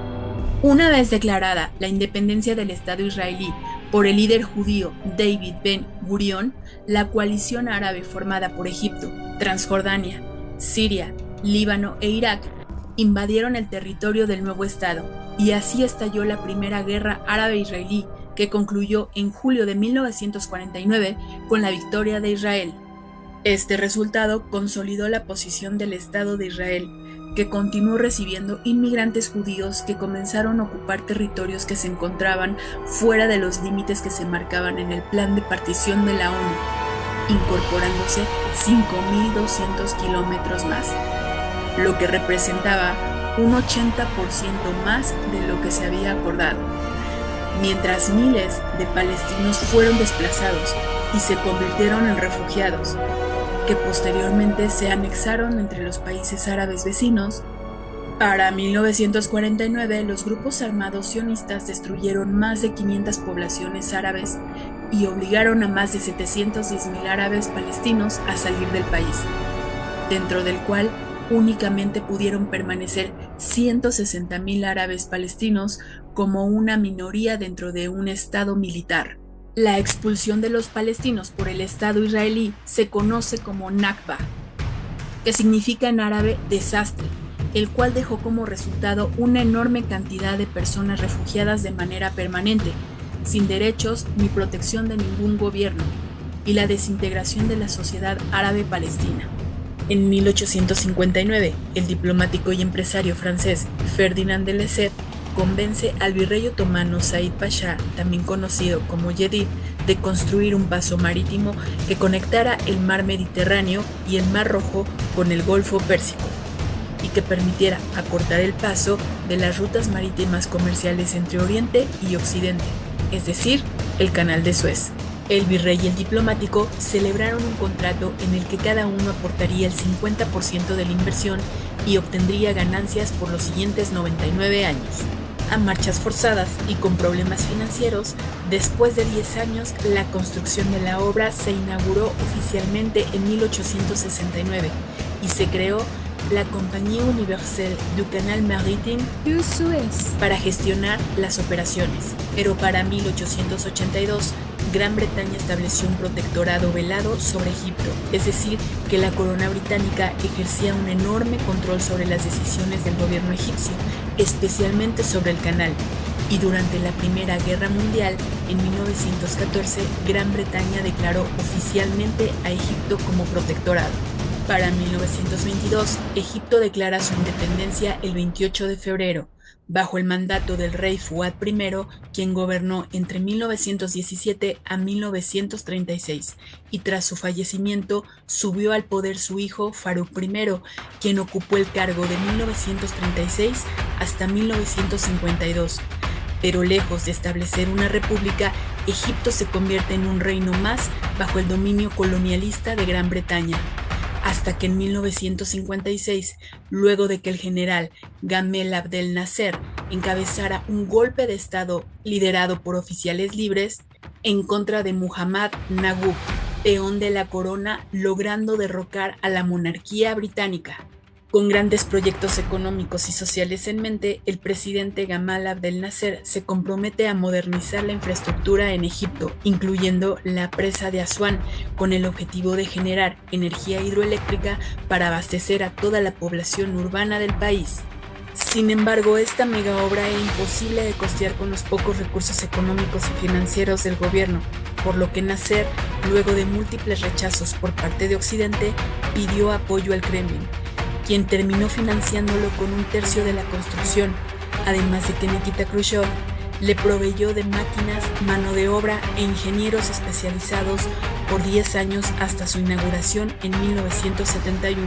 Una vez declarada la independencia del Estado israelí por el líder judío David Ben Gurion, la coalición árabe formada por Egipto, Transjordania, Siria, Líbano e Irak invadieron el territorio del nuevo Estado, y así estalló la primera guerra árabe-israelí, que concluyó en julio de 1949 con la victoria de Israel. Este resultado consolidó la posición del Estado de Israel, que continuó recibiendo inmigrantes judíos que comenzaron a ocupar territorios que se encontraban fuera de los límites que se marcaban en el plan de partición de la ONU, incorporándose 5.200 kilómetros más, lo que representaba un 80% más de lo que se había acordado, mientras miles de palestinos fueron desplazados y se convirtieron en refugiados, que posteriormente se anexaron entre los países árabes vecinos. Para 1949, los grupos armados sionistas destruyeron más de 500 poblaciones árabes y obligaron a más de 710.000 árabes palestinos a salir del país, dentro del cual únicamente pudieron permanecer 160.000 árabes palestinos como una minoría dentro de un estado militar. La expulsión de los palestinos por el Estado israelí se conoce como Nakba, que significa en árabe desastre, el cual dejó como resultado una enorme cantidad de personas refugiadas de manera permanente, sin derechos ni protección de ningún gobierno, y la desintegración de la sociedad árabe palestina. En 1859, el diplomático y empresario francés Ferdinand de Lesseps convence al virrey otomano Said Pasha, también conocido como Yedid, de construir un paso marítimo que conectara el mar Mediterráneo y el mar Rojo con el Golfo Pérsico, y que permitiera acortar el paso de las rutas marítimas comerciales entre Oriente y Occidente, es decir, el Canal de Suez. El virrey y el diplomático celebraron un contrato en el que cada uno aportaría el 50% de la inversión y obtendría ganancias por los siguientes 99 años. A marchas forzadas y con problemas financieros, después de 10 años, la construcción de la obra se inauguró oficialmente en 1869 y se creó la Compagnie Universelle du Canal Maritime du Suez para gestionar las operaciones. Pero para 1882, Gran Bretaña estableció un protectorado velado sobre Egipto, es decir, que la corona británica ejercía un enorme control sobre las decisiones del gobierno egipcio, especialmente sobre el canal. Y durante la Primera Guerra Mundial, en 1914, Gran Bretaña declaró oficialmente a Egipto como protectorado. Para 1922, Egipto declara su independencia el 28 de febrero, bajo el mandato del rey Fuad I, quien gobernó entre 1917 a 1936, y tras su fallecimiento subió al poder su hijo Farouk I, quien ocupó el cargo de 1936 hasta 1952. Pero lejos de establecer una república, Egipto se convierte en un reino más bajo el dominio colonialista de Gran Bretaña, hasta que en 1956, luego de que el general Gamal Abdel Nasser encabezara un golpe de estado liderado por oficiales libres en contra de Muhammad Nagub, peón de la corona, logrando derrocar a la monarquía británica. Con grandes proyectos económicos y sociales en mente, el presidente Gamal Abdel Nasser se compromete a modernizar la infraestructura en Egipto, incluyendo la presa de Asuán, con el objetivo de generar energía hidroeléctrica para abastecer a toda la población urbana del país. Sin embargo, esta mega obra era imposible de costear con los pocos recursos económicos y financieros del gobierno, por lo que Nasser, luego de múltiples rechazos por parte de Occidente, pidió apoyo al Kremlin, quien terminó financiándolo con un tercio de la construcción, además de que Nikita Khrushchev le proveyó de máquinas, mano de obra e ingenieros especializados por 10 años hasta su inauguración en 1971.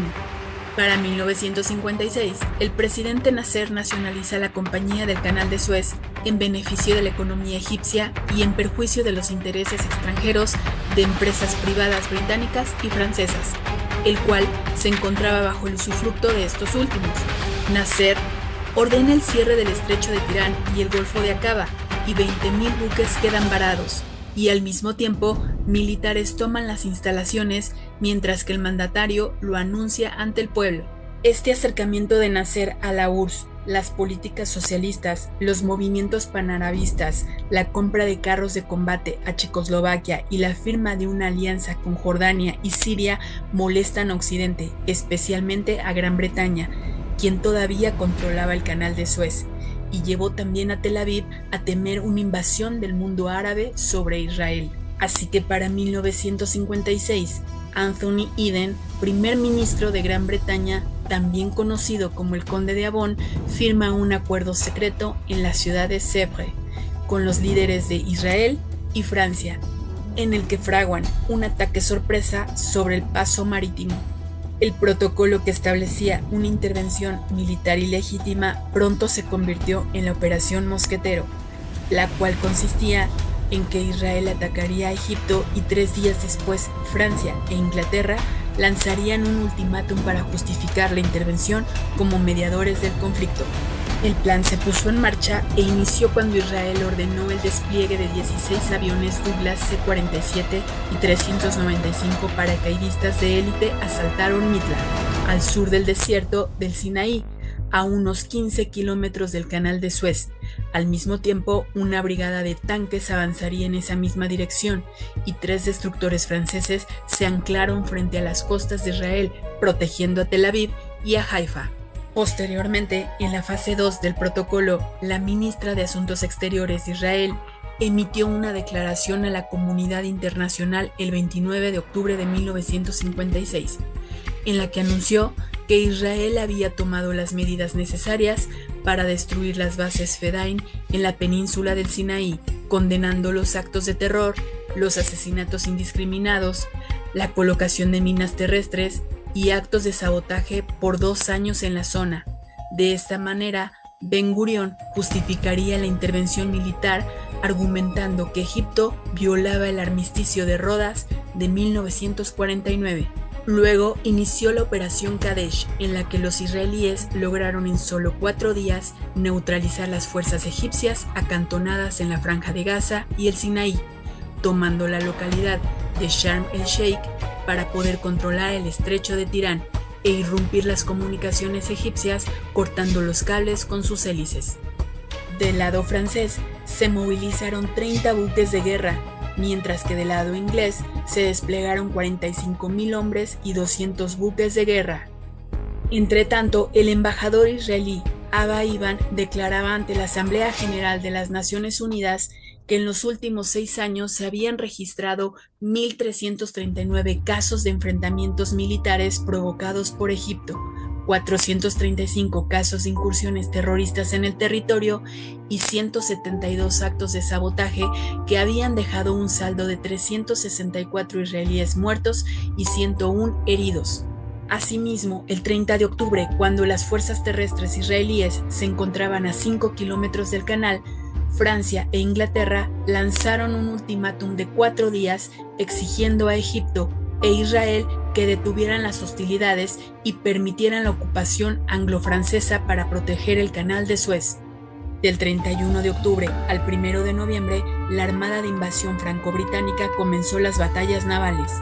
Para 1956, el presidente Nasser nacionaliza la Compañía del Canal de Suez en beneficio de la economía egipcia y en perjuicio de los intereses extranjeros de empresas privadas británicas y francesas, el cual se encontraba bajo el usufructo de estos últimos. Nasser ordena el cierre del estrecho de Tirán y el Golfo de Aqaba, y 20.000 buques quedan varados, y al mismo tiempo militares toman las instalaciones mientras que el mandatario lo anuncia ante el pueblo. Este acercamiento de Nasser a la URSS, las políticas socialistas, los movimientos panarabistas, la compra de carros de combate a Checoslovaquia y la firma de una alianza con Jordania y Siria molestan a Occidente, especialmente a Gran Bretaña, quien todavía controlaba el Canal de Suez, y llevó también a Tel Aviv a temer una invasión del mundo árabe sobre Israel. Así que para 1956, Anthony Eden, primer ministro de Gran Bretaña, también conocido como el Conde de Avon, firma un acuerdo secreto en la ciudad de Sèvres con los líderes de Israel y Francia, en el que fraguan un ataque sorpresa sobre el paso marítimo. El protocolo que establecía una intervención militar ilegítima pronto se convirtió en la Operación Mosquetero, la cual consistía en que Israel atacaría a Egipto y 3 días después Francia e Inglaterra lanzarían un ultimátum para justificar la intervención como mediadores del conflicto. El plan se puso en marcha e inició cuando Israel ordenó el despliegue de 16 aviones Douglas C-47 y 395 paracaidistas de élite asaltaron Mitla, al sur del desierto del Sinaí, a unos 15 kilómetros del Canal de Suez. Al mismo tiempo, una brigada de tanques avanzaría en esa misma dirección y 3 destructores franceses se anclaron frente a las costas de Israel, protegiendo a Tel Aviv y a Haifa. Posteriormente, en la fase 2 del protocolo, la ministra de Asuntos Exteriores de Israel emitió una declaración a la comunidad internacional el 29 de octubre de 1956, en la que anunció que Israel había tomado las medidas necesarias para destruir las bases Fedain en la península del Sinaí, condenando los actos de terror, los asesinatos indiscriminados, la colocación de minas terrestres y actos de sabotaje por 2 años en la zona. De esta manera, Ben Gurión justificaría la intervención militar argumentando que Egipto violaba el armisticio de Rodas de 1949. Luego inició la Operación Kadesh, en la que los israelíes lograron en solo 4 días neutralizar las fuerzas egipcias acantonadas en la Franja de Gaza y el Sinaí, tomando la localidad de Sharm el-Sheikh para poder controlar el estrecho de Tirán e irrumpir las comunicaciones egipcias cortando los cables con sus hélices. Del lado francés se movilizaron 30 buques de guerra, mientras que del lado inglés se desplegaron 45,000 hombres y 200 buques de guerra. Entretanto, el embajador israelí Abba Eban declaraba ante la Asamblea General de las Naciones Unidas que en los últimos 6 años se habían registrado 1.339 casos de enfrentamientos militares provocados por Egipto, 435 casos de incursiones terroristas en el territorio y 172 actos de sabotaje que habían dejado un saldo de 364 israelíes muertos y 101 heridos. Asimismo, el 30 de octubre, cuando las fuerzas terrestres israelíes se encontraban a 5 kilómetros del canal, Francia e Inglaterra lanzaron un ultimátum de 4 días exigiendo a Egipto e Israel que detuvieran las hostilidades y permitieran la ocupación anglo-francesa para proteger el canal de Suez. Del 31 de octubre al 1 de noviembre, la Armada de Invasión Franco-Británica comenzó las batallas navales.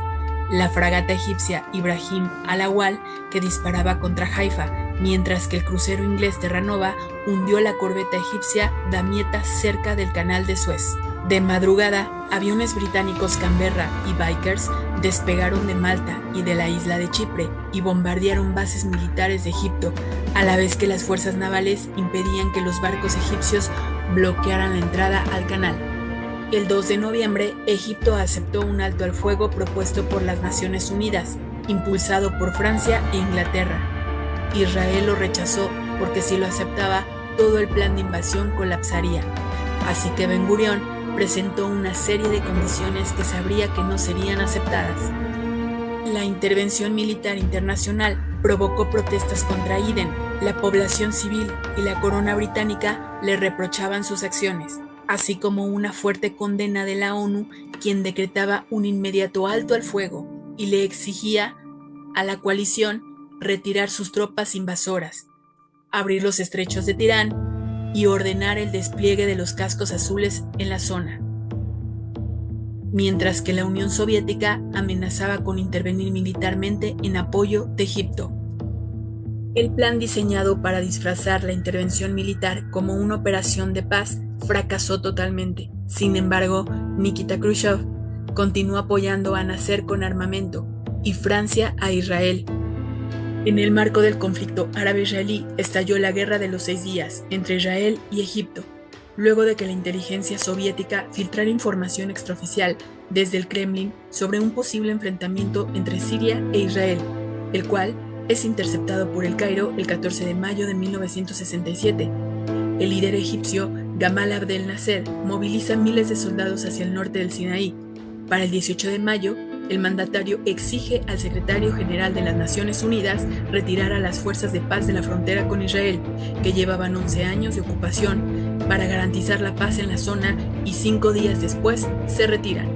La fragata egipcia Ibrahim al-Awwal, que disparaba contra Haifa, mientras que el crucero inglés Terranova hundió la corbeta egipcia Damietta cerca del canal de Suez. De madrugada, aviones británicos Canberra y Vickers despegaron de Malta y de la isla de Chipre y bombardearon bases militares de Egipto, a la vez que las fuerzas navales impedían que los barcos egipcios bloquearan la entrada al canal. El 2 de noviembre, Egipto aceptó un alto al fuego propuesto por las Naciones Unidas, impulsado por Francia e Inglaterra. Israel lo rechazó porque si lo aceptaba, todo el plan de invasión colapsaría. Así que Ben Gurión presentó una serie de condiciones que sabría que no serían aceptadas. La intervención militar internacional provocó protestas contra Eden. La población civil y la corona británica le reprochaban sus acciones, así como una fuerte condena de la ONU, quien decretaba un inmediato alto al fuego y le exigía a la coalición retirar sus tropas invasoras, abrir los estrechos de Tirán y ordenar el despliegue de los cascos azules en la zona, mientras que la Unión Soviética amenazaba con intervenir militarmente en apoyo de Egipto. El plan diseñado para disfrazar la intervención militar como una operación de paz fracasó totalmente. Sin embargo, Nikita Khrushchev continuó apoyando a Nasser con armamento y Francia a Israel. En el marco del conflicto árabe-israelí estalló la Guerra de los 6 días entre Israel y Egipto, luego de que la inteligencia soviética filtrara información extraoficial desde el Kremlin sobre un posible enfrentamiento entre Siria e Israel, el cual es interceptado por El Cairo el 14 de mayo de 1967. El líder egipcio Gamal Abdel Nasser moviliza miles de soldados hacia el norte del Sinaí. Para el 18 de mayo, el mandatario exige al secretario general de las Naciones Unidas retirar a las fuerzas de paz de la frontera con Israel, que llevaban 11 años de ocupación, para garantizar la paz en la zona, y 5 días después se retiran.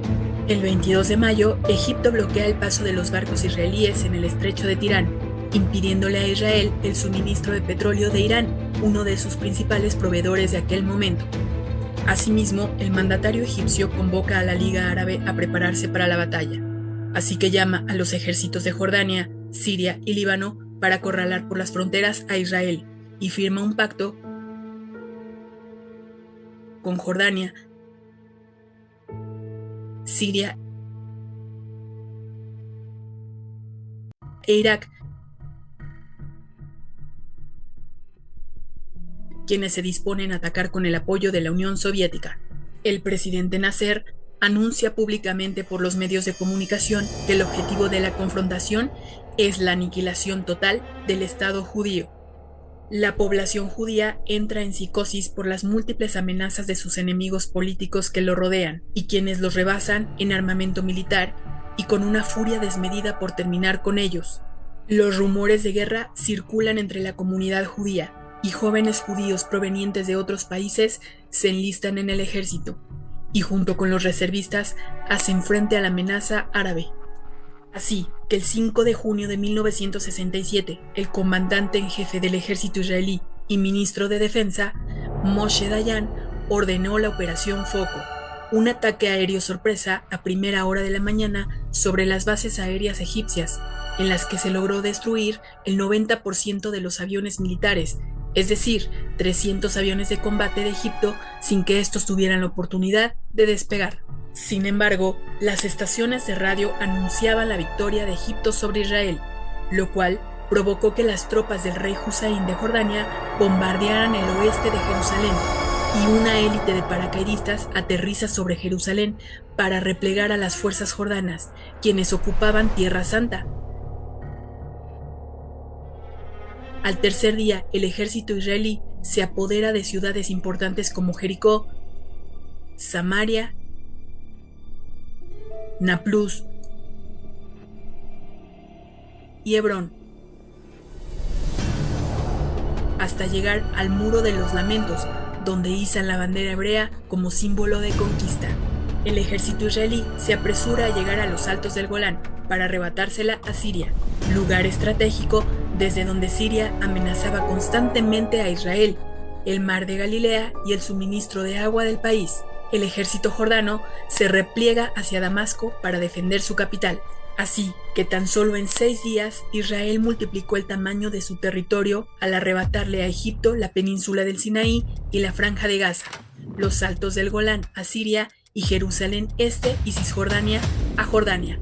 El 22 de mayo, Egipto bloquea el paso de los barcos israelíes en el estrecho de Tirán, impidiéndole a Israel el suministro de petróleo de Irán, uno de sus principales proveedores de aquel momento. Asimismo, el mandatario egipcio convoca a la Liga Árabe a prepararse para la batalla, así que llama a los ejércitos de Jordania, Siria y Líbano para acorralar por las fronteras a Israel, y firma un pacto con Jordania, Siria e Irak, quienes se disponen a atacar con el apoyo de la Unión Soviética. El presidente Nasser anuncia públicamente por los medios de comunicación que el objetivo de la confrontación es la aniquilación total del Estado judío. La población judía entra en psicosis por las múltiples amenazas de sus enemigos políticos que lo rodean y quienes los rebasan en armamento militar y con una furia desmedida por terminar con ellos. Los rumores de guerra circulan entre la comunidad judía y jóvenes judíos provenientes de otros países se enlistan en el ejército y junto con los reservistas hacen frente a la amenaza árabe. Así que el 5 de junio de 1967, el comandante en jefe del ejército israelí y ministro de Defensa, Moshe Dayan, ordenó la Operación Foco, un ataque aéreo sorpresa a primera hora de la mañana sobre las bases aéreas egipcias, en las que se logró destruir el 90% de los aviones militares, es decir, 300 aviones de combate de Egipto sin que estos tuvieran la oportunidad de despegar. Sin embargo, las estaciones de radio anunciaban la victoria de Egipto sobre Israel, lo cual provocó que las tropas del rey Hussein de Jordania bombardearan el oeste de Jerusalén, y una élite de paracaidistas aterriza sobre Jerusalén para replegar a las fuerzas jordanas, quienes ocupaban Tierra Santa. Al tercer día, el ejército israelí se apodera de ciudades importantes como Jericó, Samaria, Nablus y Hebrón, hasta llegar al Muro de los Lamentos, donde izan la bandera hebrea como símbolo de conquista. El ejército israelí se apresura a llegar a los altos del Golán para arrebatársela a Siria, lugar estratégico desde donde Siria amenazaba constantemente a Israel, el mar de Galilea y el suministro de agua del país. El ejército jordano se repliega hacia Damasco para defender su capital. Así que tan solo en 6 días Israel multiplicó el tamaño de su territorio al arrebatarle a Egipto la península del Sinaí y la franja de Gaza, los altos del Golán a Siria y Jerusalén Este y Cisjordania a Jordania.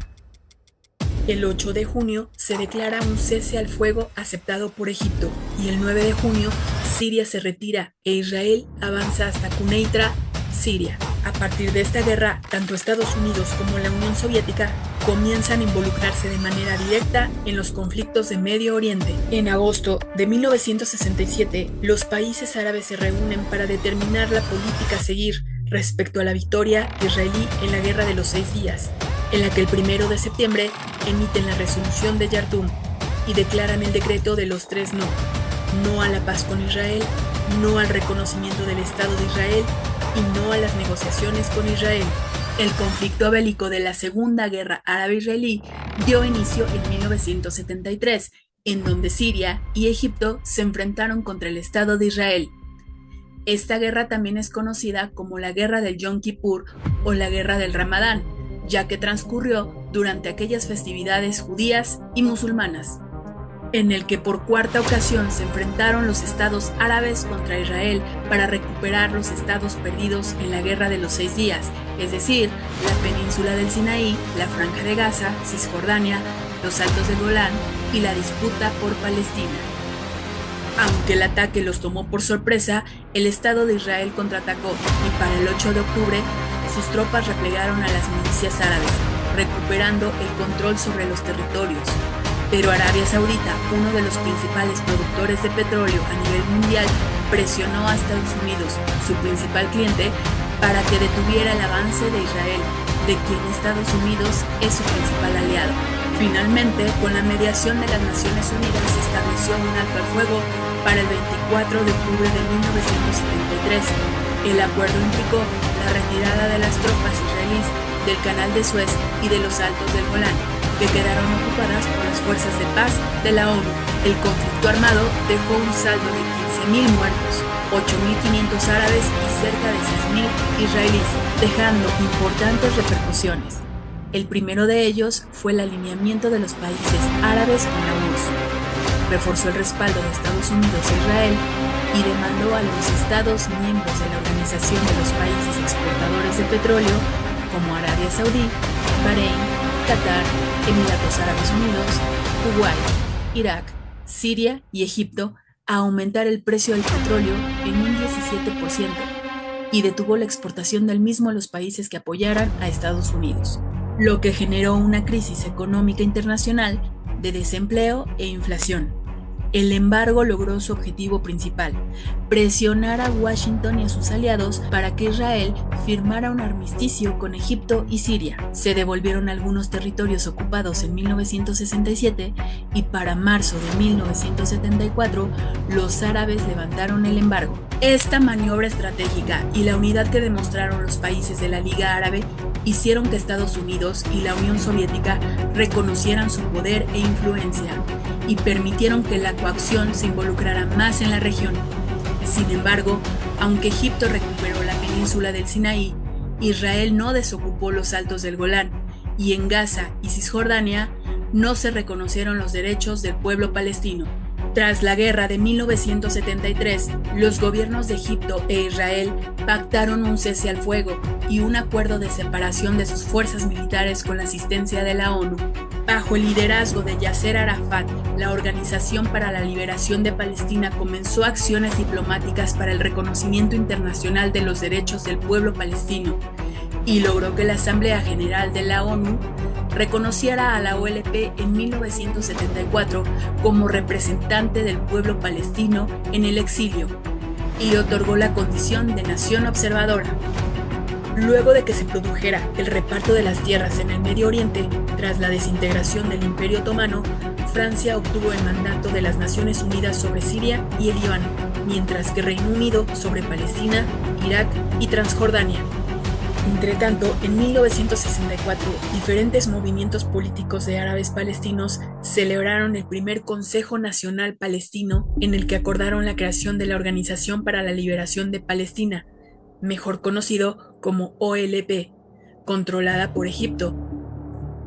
El 8 de junio se declara un cese al fuego aceptado por Egipto y el 9 de junio Siria se retira e Israel avanza hasta Quneitra, Siria. A partir de esta guerra, tanto Estados Unidos como la Unión Soviética comienzan a involucrarse de manera directa en los conflictos de Medio Oriente. En agosto de 1967, los países árabes se reúnen para determinar la política a seguir respecto a la victoria israelí en la Guerra de los 6 días, en la que el 1 de septiembre emiten la resolución de Yartum y declaran el decreto de los 3 no. No a la paz con Israel, no al reconocimiento del Estado de Israel y no a las negociaciones con Israel. El conflicto bélico de la Segunda Guerra Árabe-Israelí dio inicio en 1973, en donde Siria y Egipto se enfrentaron contra el Estado de Israel. Esta guerra también es conocida como la Guerra del Yom Kippur o la Guerra del Ramadán, ya que transcurrió durante aquellas festividades judías y musulmanas, en el que por cuarta ocasión se enfrentaron los estados árabes contra Israel para recuperar los estados perdidos en la Guerra de los 6 días, es decir, la península del Sinaí, la franja de Gaza, Cisjordania, los altos del Golán y la disputa por Palestina. Aunque el ataque los tomó por sorpresa, el Estado de Israel contraatacó y para el 8 de octubre sus tropas replegaron a las milicias árabes, recuperando el control sobre los territorios. Pero Arabia Saudita, uno de los principales productores de petróleo a nivel mundial, presionó a Estados Unidos, su principal cliente, para que detuviera el avance de Israel, de quien Estados Unidos es su principal aliado. Finalmente, con la mediación de las Naciones Unidas, se estableció un alto al fuego para el 24 de octubre de 1973. El acuerdo implicó la retirada de las tropas israelíes del Canal de Suez y de los Altos del Golán, que quedaron ocupadas por las fuerzas de paz de la ONU. El conflicto armado dejó un saldo de 15.000 muertos, 8.500 árabes y cerca de 6.000 israelíes, dejando importantes repercusiones. El primero de ellos fue el alineamiento de los países árabes con la URSS. Reforzó el respaldo de Estados Unidos a Israel y demandó a los Estados miembros de la Organización de los Países Exportadores de Petróleo, como Arabia Saudí, Bahrein, Qatar, Emiratos Árabes Unidos, Kuwait, Irak, Siria y Egipto, a aumentar el precio del petróleo en un 17%, y detuvo la exportación del mismo a los países que apoyaran a Estados Unidos, lo que generó una crisis económica internacional de desempleo e inflación. El embargo logró su objetivo principal: presionar a Washington y a sus aliados para que Israel firmara un armisticio con Egipto y Siria. Se devolvieron algunos territorios ocupados en 1967 y para marzo de 1974 los árabes levantaron el embargo. Esta maniobra estratégica y la unidad que demostraron los países de la Liga Árabe hicieron que Estados Unidos y la Unión Soviética reconocieran su poder e influencia y permitieron que la coacción se involucrara más en la región. Sin embargo, aunque Egipto recuperó la península del Sinaí, Israel no desocupó los altos del Golán, y en Gaza y Cisjordania no se reconocieron los derechos del pueblo palestino. Tras la guerra de 1973, los gobiernos de Egipto e Israel pactaron un cese al fuego y un acuerdo de separación de sus fuerzas militares con la asistencia de la ONU. Bajo el liderazgo de Yasser Arafat, la Organización para la Liberación de Palestina comenzó acciones diplomáticas para el reconocimiento internacional de los derechos del pueblo palestino y logró que la Asamblea General de la ONU reconociera a la OLP en 1974 como representante del pueblo palestino en el exilio y otorgó la condición de nación observadora. Luego de que se produjera el reparto de las tierras en el Medio Oriente, tras la desintegración del Imperio Otomano, Francia obtuvo el mandato de las Naciones Unidas sobre Siria y el Líbano, mientras que Reino Unido sobre Palestina, Irak y Transjordania. Entretanto, en 1964, diferentes movimientos políticos de árabes palestinos celebraron el primer Consejo Nacional Palestino, en el que acordaron la creación de la Organización para la Liberación de Palestina, mejor conocido como OLP, controlada por Egipto,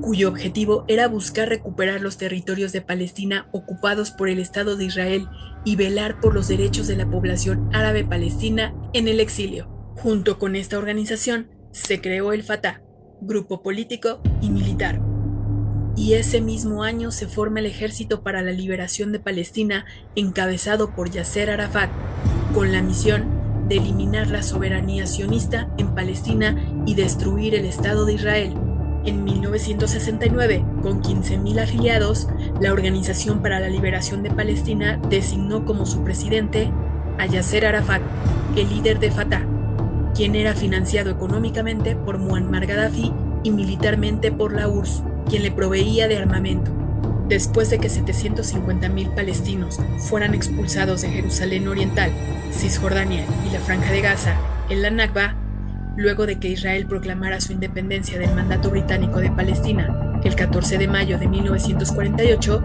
cuyo objetivo era buscar recuperar los territorios de Palestina ocupados por el Estado de Israel y velar por los derechos de la población árabe palestina en el exilio. Junto con esta organización se creó el Fatah, grupo político y militar. Y ese mismo año se forma el Ejército para la Liberación de Palestina, encabezado por Yasser Arafat, con la misión de eliminar la soberanía sionista en Palestina y destruir el Estado de Israel. En 1969, con 15.000 afiliados, la Organización para la Liberación de Palestina designó como su presidente a Yasser Arafat, el líder de Fatah, quien era financiado económicamente por Muammar Gaddafi y militarmente por la URSS, quien le proveía de armamento. Después de que 750.000 palestinos fueran expulsados de Jerusalén Oriental, Cisjordania y la Franja de Gaza en la Nakba, luego de que Israel proclamara su independencia del mandato británico de Palestina el 14 de mayo de 1948,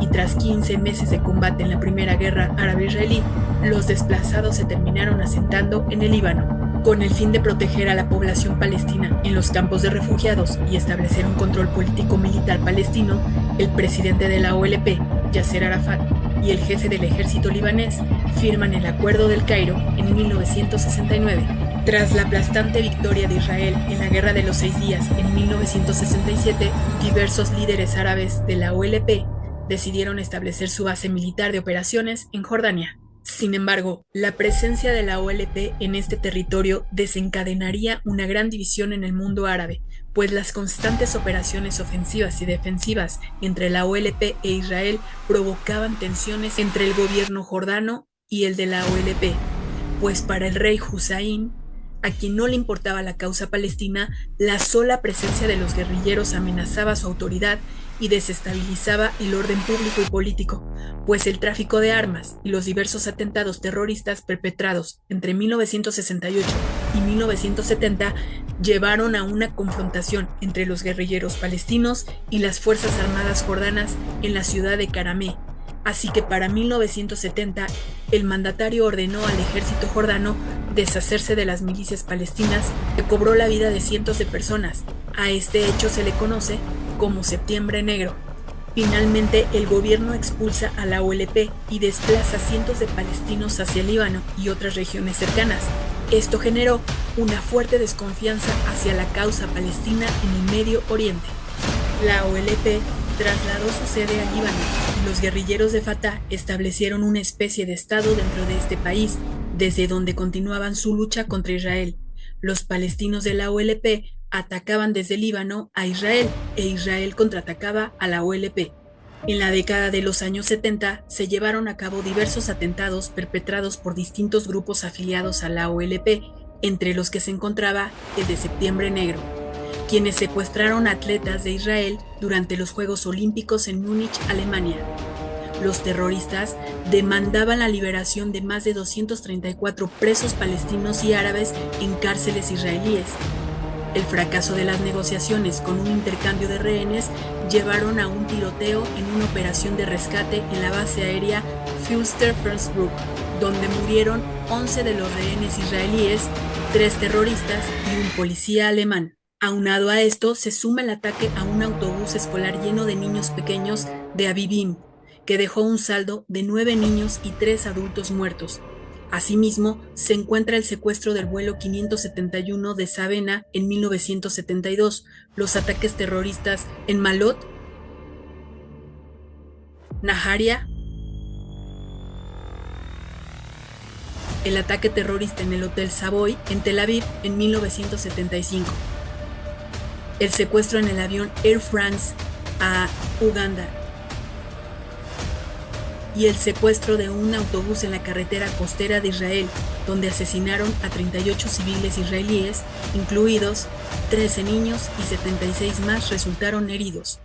y tras 15 meses de combate en la Primera Guerra Árabe-Israelí, los desplazados se terminaron asentando en el Líbano. Con el fin de proteger a la población palestina en los campos de refugiados y establecer un control político-militar palestino, el presidente de la OLP, Yasser Arafat, y el jefe del ejército libanés firman el Acuerdo del Cairo en 1969. Tras la aplastante victoria de Israel en la Guerra de los 6 Días en 1967, diversos líderes árabes de la OLP decidieron establecer su base militar de operaciones en Jordania. Sin embargo, la presencia de la OLP en este territorio desencadenaría una gran división en el mundo árabe, pues las constantes operaciones ofensivas y defensivas entre la OLP e Israel provocaban tensiones entre el gobierno jordano y el de la OLP, pues para el rey Hussein, a quien no le importaba la causa palestina, la sola presencia de los guerrilleros amenazaba su autoridad y desestabilizaba el orden público y político, pues el tráfico de armas y los diversos atentados terroristas perpetrados entre 1968 y 1970 llevaron a una confrontación entre los guerrilleros palestinos y las Fuerzas Armadas jordanas en la ciudad de Karameh. Así que para 1970, el mandatario ordenó al ejército jordano deshacerse de las milicias palestinas, que cobró la vida de cientos de personas. A este hecho se le conoce como Septiembre Negro. Finalmente, el gobierno expulsa a la OLP y desplaza cientos de palestinos hacia el Líbano y otras regiones cercanas. Esto generó una fuerte desconfianza hacia la causa palestina en el Medio Oriente. La OLP trasladó su sede al Líbano y los guerrilleros de Fatah establecieron una especie de estado dentro de este país, desde donde continuaban su lucha contra Israel. Los palestinos de la OLP atacaban desde Líbano a Israel e Israel contraatacaba a la OLP. En la década de los años 70 se llevaron a cabo diversos atentados perpetrados por distintos grupos afiliados a la OLP, entre los que se encontraba el de Septiembre Negro, quienes secuestraron atletas de Israel durante los Juegos Olímpicos en Múnich, Alemania. Los terroristas demandaban la liberación de más de 234 presos palestinos y árabes en cárceles israelíes. El fracaso de las negociaciones con un intercambio de rehenes llevaron a un tiroteo en una operación de rescate en la base aérea Fürstenfeldbruck, donde murieron 11 de los rehenes israelíes, 3 terroristas y un policía alemán. Aunado a esto, se suma el ataque a un autobús escolar lleno de niños pequeños de Abibim, que dejó un saldo de 9 niños y 3 adultos muertos. Asimismo, se encuentra el secuestro del vuelo 571 de Sabena en 1972, los ataques terroristas en Malot, Naharia, el ataque terrorista en el Hotel Savoy en Tel Aviv en 1975, el secuestro en el avión Air France a Uganda y el secuestro de un autobús en la carretera costera de Israel, donde asesinaron a 38 civiles israelíes, incluidos 13 niños y 76 más resultaron heridos.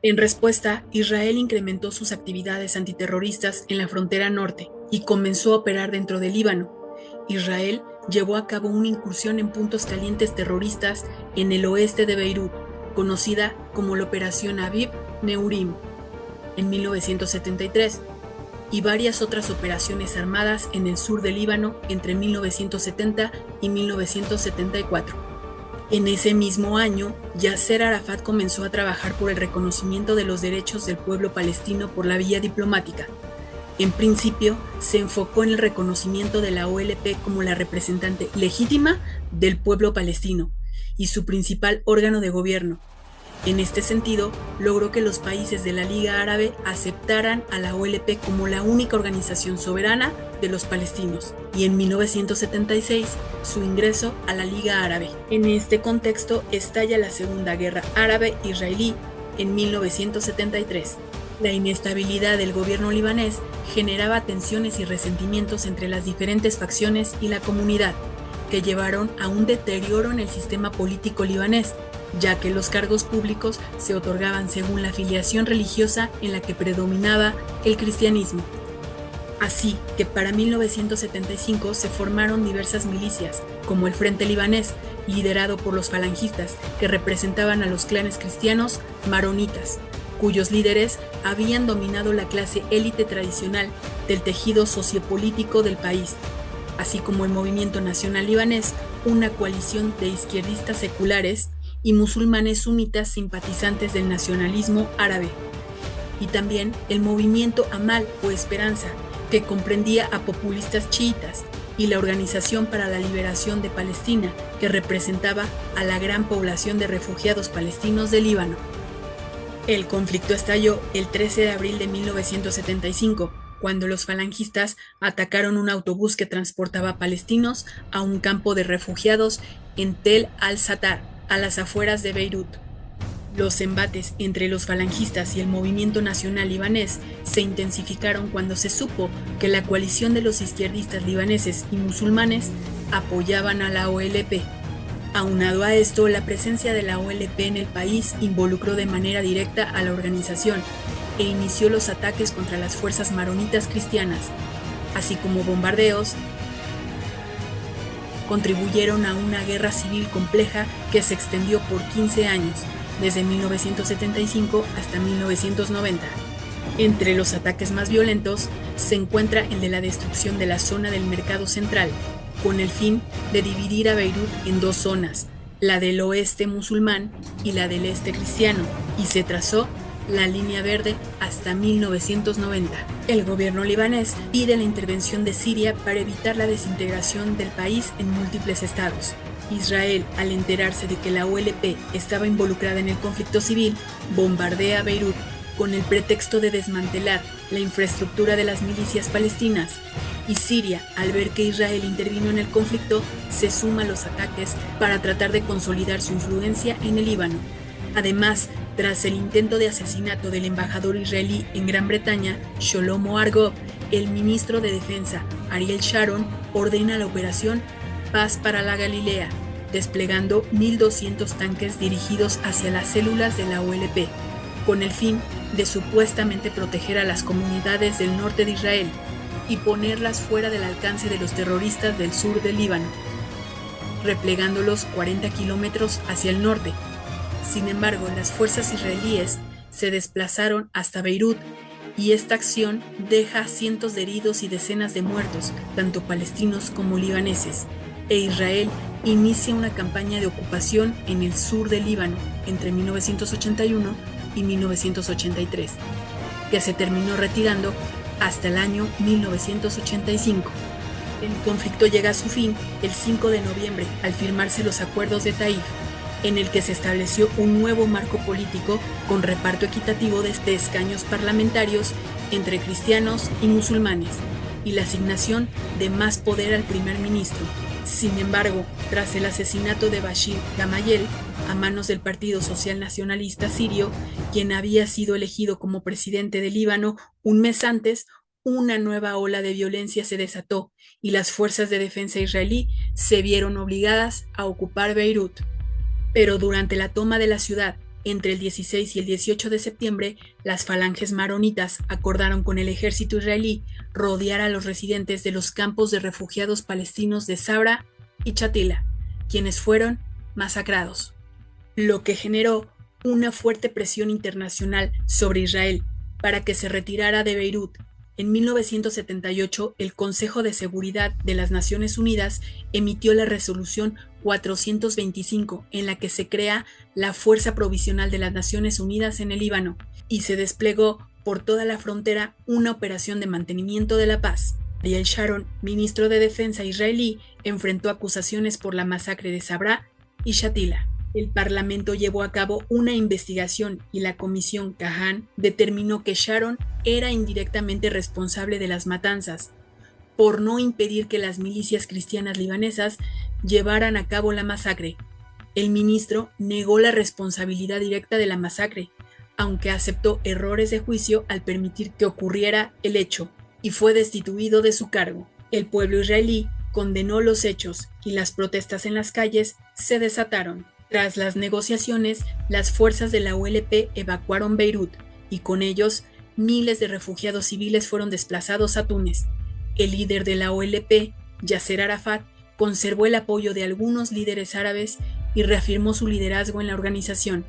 En respuesta, Israel incrementó sus actividades antiterroristas en la frontera norte y comenzó a operar dentro del Líbano. Israel llevó a cabo una incursión en puntos calientes terroristas en el oeste de Beirut, conocida como la Operación Aviv Neurim, en 1973, y varias otras operaciones armadas en el sur del Líbano entre 1970 y 1974. En ese mismo año, Yasser Arafat comenzó a trabajar por el reconocimiento de los derechos del pueblo palestino por la vía diplomática. En principio, se enfocó en el reconocimiento de la OLP como la representante legítima del pueblo palestino y su principal órgano de gobierno. En este sentido, logró que los países de la Liga Árabe aceptaran a la OLP como la única organización soberana de los palestinos, y en 1976 su ingreso a la Liga Árabe. En este contexto estalla la Segunda Guerra Árabe-Israelí en 1973. La inestabilidad del gobierno libanés generaba tensiones y resentimientos entre las diferentes facciones y la comunidad, que llevaron a un deterioro en el sistema político libanés, ya que los cargos públicos se otorgaban según la afiliación religiosa en la que predominaba el cristianismo. Así que para 1975 se formaron diversas milicias, como el Frente Libanés, liderado por los falangistas, que representaban a los clanes cristianos maronitas, cuyos líderes habían dominado la clase élite tradicional del tejido sociopolítico del país, así como el Movimiento Nacional Libanés, una coalición de izquierdistas seculares y musulmanes sunitas simpatizantes del nacionalismo árabe, y también el movimiento Amal o Esperanza, que comprendía a populistas chiitas, y la Organización para la Liberación de Palestina, que representaba a la gran población de refugiados palestinos del Líbano. El conflicto estalló el 13 de abril de 1975, cuando los falangistas atacaron un autobús que transportaba palestinos a un campo de refugiados en Tel al-Satar, a las afueras de Beirut. Los embates entre los falangistas y el movimiento nacional libanés se intensificaron cuando se supo que la coalición de los izquierdistas libaneses y musulmanes apoyaban a la OLP. Aunado a esto, la presencia de la OLP en el país involucró de manera directa a la organización e inició los ataques contra las fuerzas maronitas cristianas, así como bombardeos, contribuyeron a una guerra civil compleja que se extendió por 15 años, desde 1975 hasta 1990. Entre los ataques más violentos se encuentra el de la destrucción de la zona del Mercado Central, con el fin de dividir a Beirut en dos zonas, la del oeste musulmán y la del este cristiano, y se trazó la línea verde hasta 1990. El gobierno libanés pide la intervención de Siria para evitar la desintegración del país en múltiples estados. Israel, al enterarse de que la OLP estaba involucrada en el conflicto civil, bombardea Beirut con el pretexto de desmantelar la infraestructura de las milicias palestinas y Siria, al ver que Israel intervino en el conflicto, se suma a los ataques para tratar de consolidar su influencia en el Líbano. Además, tras el intento de asesinato del embajador israelí en Gran Bretaña, Shlomo Argov, el ministro de Defensa, Ariel Sharon, ordena la operación Paz para la Galilea, desplegando 1.200 tanques dirigidos hacia las células de la OLP, con el fin de supuestamente proteger a las comunidades del norte de Israel y ponerlas fuera del alcance de los terroristas del sur del Líbano, replegándolos 40 kilómetros hacia el norte. Sin embargo, las fuerzas israelíes se desplazaron hasta Beirut y esta acción deja cientos de heridos y decenas de muertos, tanto palestinos como libaneses, e Israel inicia una campaña de ocupación en el sur del Líbano entre 1981 y 1983, que se terminó retirando hasta el año 1985. El conflicto llega a su fin el 5 de noviembre al firmarse los acuerdos de Taif, en el que se estableció un nuevo marco político con reparto equitativo de escaños parlamentarios entre cristianos y musulmanes, y la asignación de más poder al primer ministro. Sin embargo, tras el asesinato de Bashir Gamayel a manos del Partido Social Nacionalista Sirio, quien había sido elegido como presidente de Líbano un mes antes, una nueva ola de violencia se desató y las fuerzas de defensa israelí se vieron obligadas a ocupar Beirut. Pero durante la toma de la ciudad, entre el 16 y el 18 de septiembre, las falanges maronitas acordaron con el ejército israelí rodear a los residentes de los campos de refugiados palestinos de Sabra y Shatila, quienes fueron masacrados, lo que generó una fuerte presión internacional sobre Israel para que se retirara de Beirut. En 1978, el Consejo de Seguridad de las Naciones Unidas emitió la resolución 425, en la que se crea la Fuerza Provisional de las Naciones Unidas en el Líbano, y se desplegó por toda la frontera una operación de mantenimiento de la paz. Ariel Sharon, ministro de Defensa israelí, enfrentó acusaciones por la masacre de Sabra y Shatila. El Parlamento llevó a cabo una investigación y la Comisión Kahan determinó que Sharon era indirectamente responsable de las matanzas, por no impedir que las milicias cristianas libanesas llevaran a cabo la masacre. El ministro negó la responsabilidad directa de la masacre, aunque aceptó errores de juicio al permitir que ocurriera el hecho, y fue destituido de su cargo. El pueblo israelí condenó los hechos y las protestas en las calles se desataron. Tras las negociaciones, las fuerzas de la OLP evacuaron Beirut y con ellos miles de refugiados civiles fueron desplazados a Túnez. El líder de la OLP, Yasser Arafat, conservó el apoyo de algunos líderes árabes y reafirmó su liderazgo en la organización.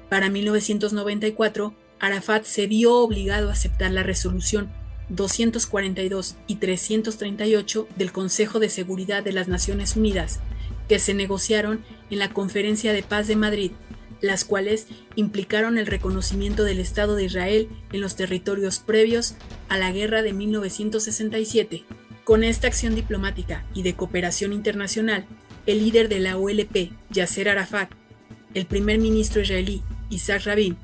Para 1994, Arafat se vio obligado a aceptar la resolución 242 y 338 del Consejo de Seguridad de las Naciones Unidas, que se negociaron en la Conferencia de Paz de Madrid, las cuales implicaron el reconocimiento del Estado de Israel en los territorios previos a la guerra de 1967. Con esta acción diplomática y de cooperación internacional, el líder de la OLP, Yasser Arafat, el primer ministro israelí, Isaac Rabin,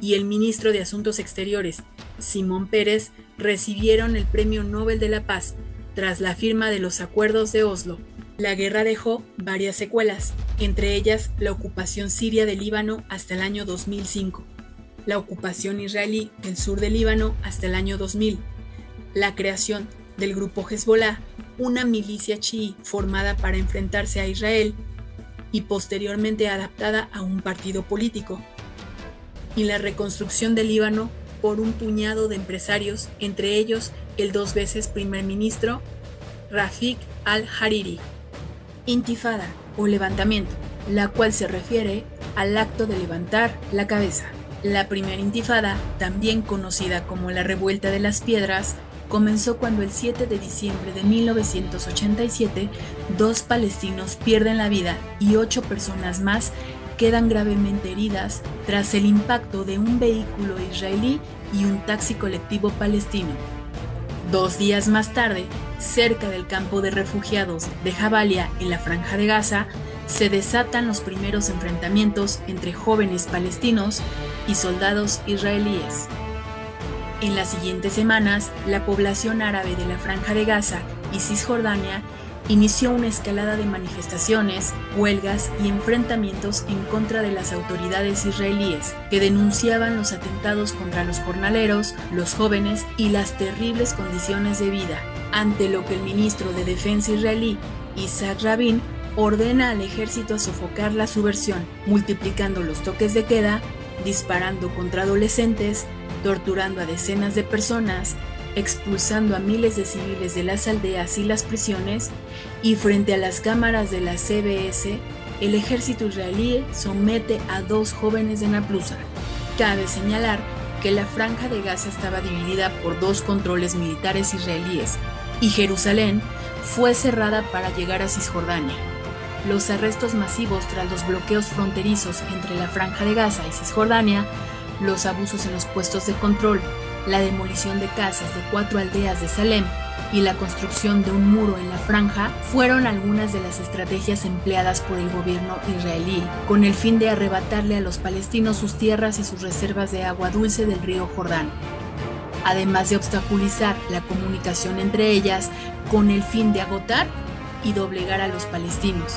y el ministro de Asuntos Exteriores, Simón Peres, recibieron el Premio Nobel de la Paz tras la firma de los acuerdos de Oslo. La guerra dejó varias secuelas, entre ellas la ocupación siria del Líbano hasta el año 2005, la ocupación israelí del sur del Líbano hasta el año 2000, la creación del grupo Hezbollah, una milicia chií formada para enfrentarse a Israel y posteriormente adaptada a un partido político, y la reconstrucción del Líbano por un puñado de empresarios, entre ellos el 2 veces primer ministro Rafik al-Hariri. Intifada o levantamiento, la cual se refiere al acto de levantar la cabeza. La primera intifada, también conocida como la Revuelta de las Piedras, comenzó cuando el 7 de diciembre de 1987 2 palestinos pierden la vida y 8 personas más quedan gravemente heridas tras el impacto de un vehículo israelí y un taxi colectivo palestino. 2 días más tarde, cerca del campo de refugiados de Jabalia en la Franja de Gaza, se desatan los primeros enfrentamientos entre jóvenes palestinos y soldados israelíes. En las siguientes semanas, la población árabe de la Franja de Gaza y Cisjordania inició una escalada de manifestaciones, huelgas y enfrentamientos en contra de las autoridades israelíes, que denunciaban los atentados contra los jornaleros, los jóvenes y las terribles condiciones de vida, ante lo que el ministro de Defensa israelí, Isaac Rabin, ordena al ejército a sofocar la subversión, multiplicando los toques de queda, disparando contra adolescentes, torturando a decenas de personas, expulsando a miles de civiles de las aldeas y las prisiones, y frente a las cámaras de la CBS, el ejército israelí somete a 2 jóvenes de Naplusa. Cabe señalar que la Franja de Gaza estaba dividida por 2 controles militares israelíes, y Jerusalén fue cerrada para llegar a Cisjordania. Los arrestos masivos tras los bloqueos fronterizos entre la Franja de Gaza y Cisjordania, los abusos en los puestos de control, la demolición de casas de 4 aldeas de Salem y la construcción de un muro en la franja fueron algunas de las estrategias empleadas por el gobierno israelí con el fin de arrebatarle a los palestinos sus tierras y sus reservas de agua dulce del río Jordán, además de obstaculizar la comunicación entre ellas con el fin de agotar y doblegar a los palestinos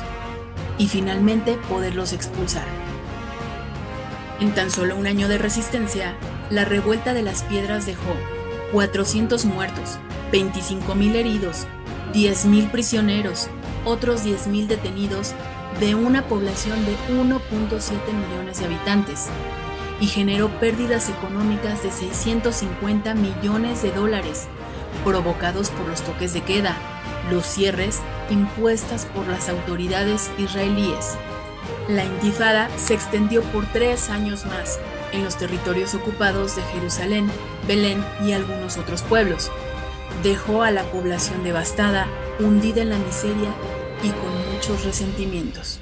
y finalmente poderlos expulsar. En tan solo un año de resistencia, la revuelta de las piedras dejó 400 muertos, 25,000 heridos, 10,000 prisioneros, otros 10,000 detenidos de una población de 1.7 millones de habitantes y generó pérdidas económicas de 650 millones de dólares, provocados por los toques de queda, los cierres impuestas por las autoridades israelíes. La intifada se extendió por 3 años más en los territorios ocupados de Jerusalén, Belén y algunos otros pueblos. Dejó a la población devastada, hundida en la miseria y con muchos resentimientos.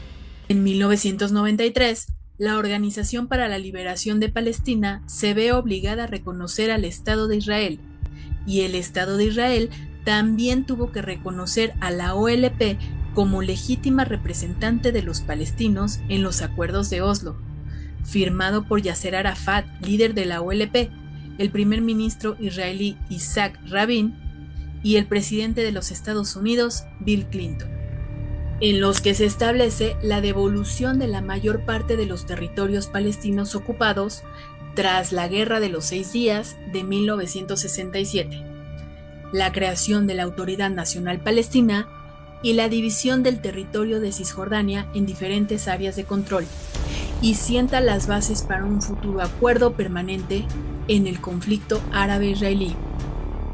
En 1993, la Organización para la Liberación de Palestina se ve obligada a reconocer al Estado de Israel, y el Estado de Israel también tuvo que reconocer a la OLP como legítima representante de los palestinos en los acuerdos de Oslo, firmado por Yasser Arafat, líder de la OLP, el primer ministro israelí Isaac Rabin y el presidente de los Estados Unidos, Bill Clinton, en los que se establece la devolución de la mayor parte de los territorios palestinos ocupados tras la Guerra de los 6 Días de 1967, la creación de la Autoridad Nacional Palestina y la división del territorio de Cisjordania en diferentes áreas de control, y sienta las bases para un futuro acuerdo permanente en el conflicto árabe-israelí.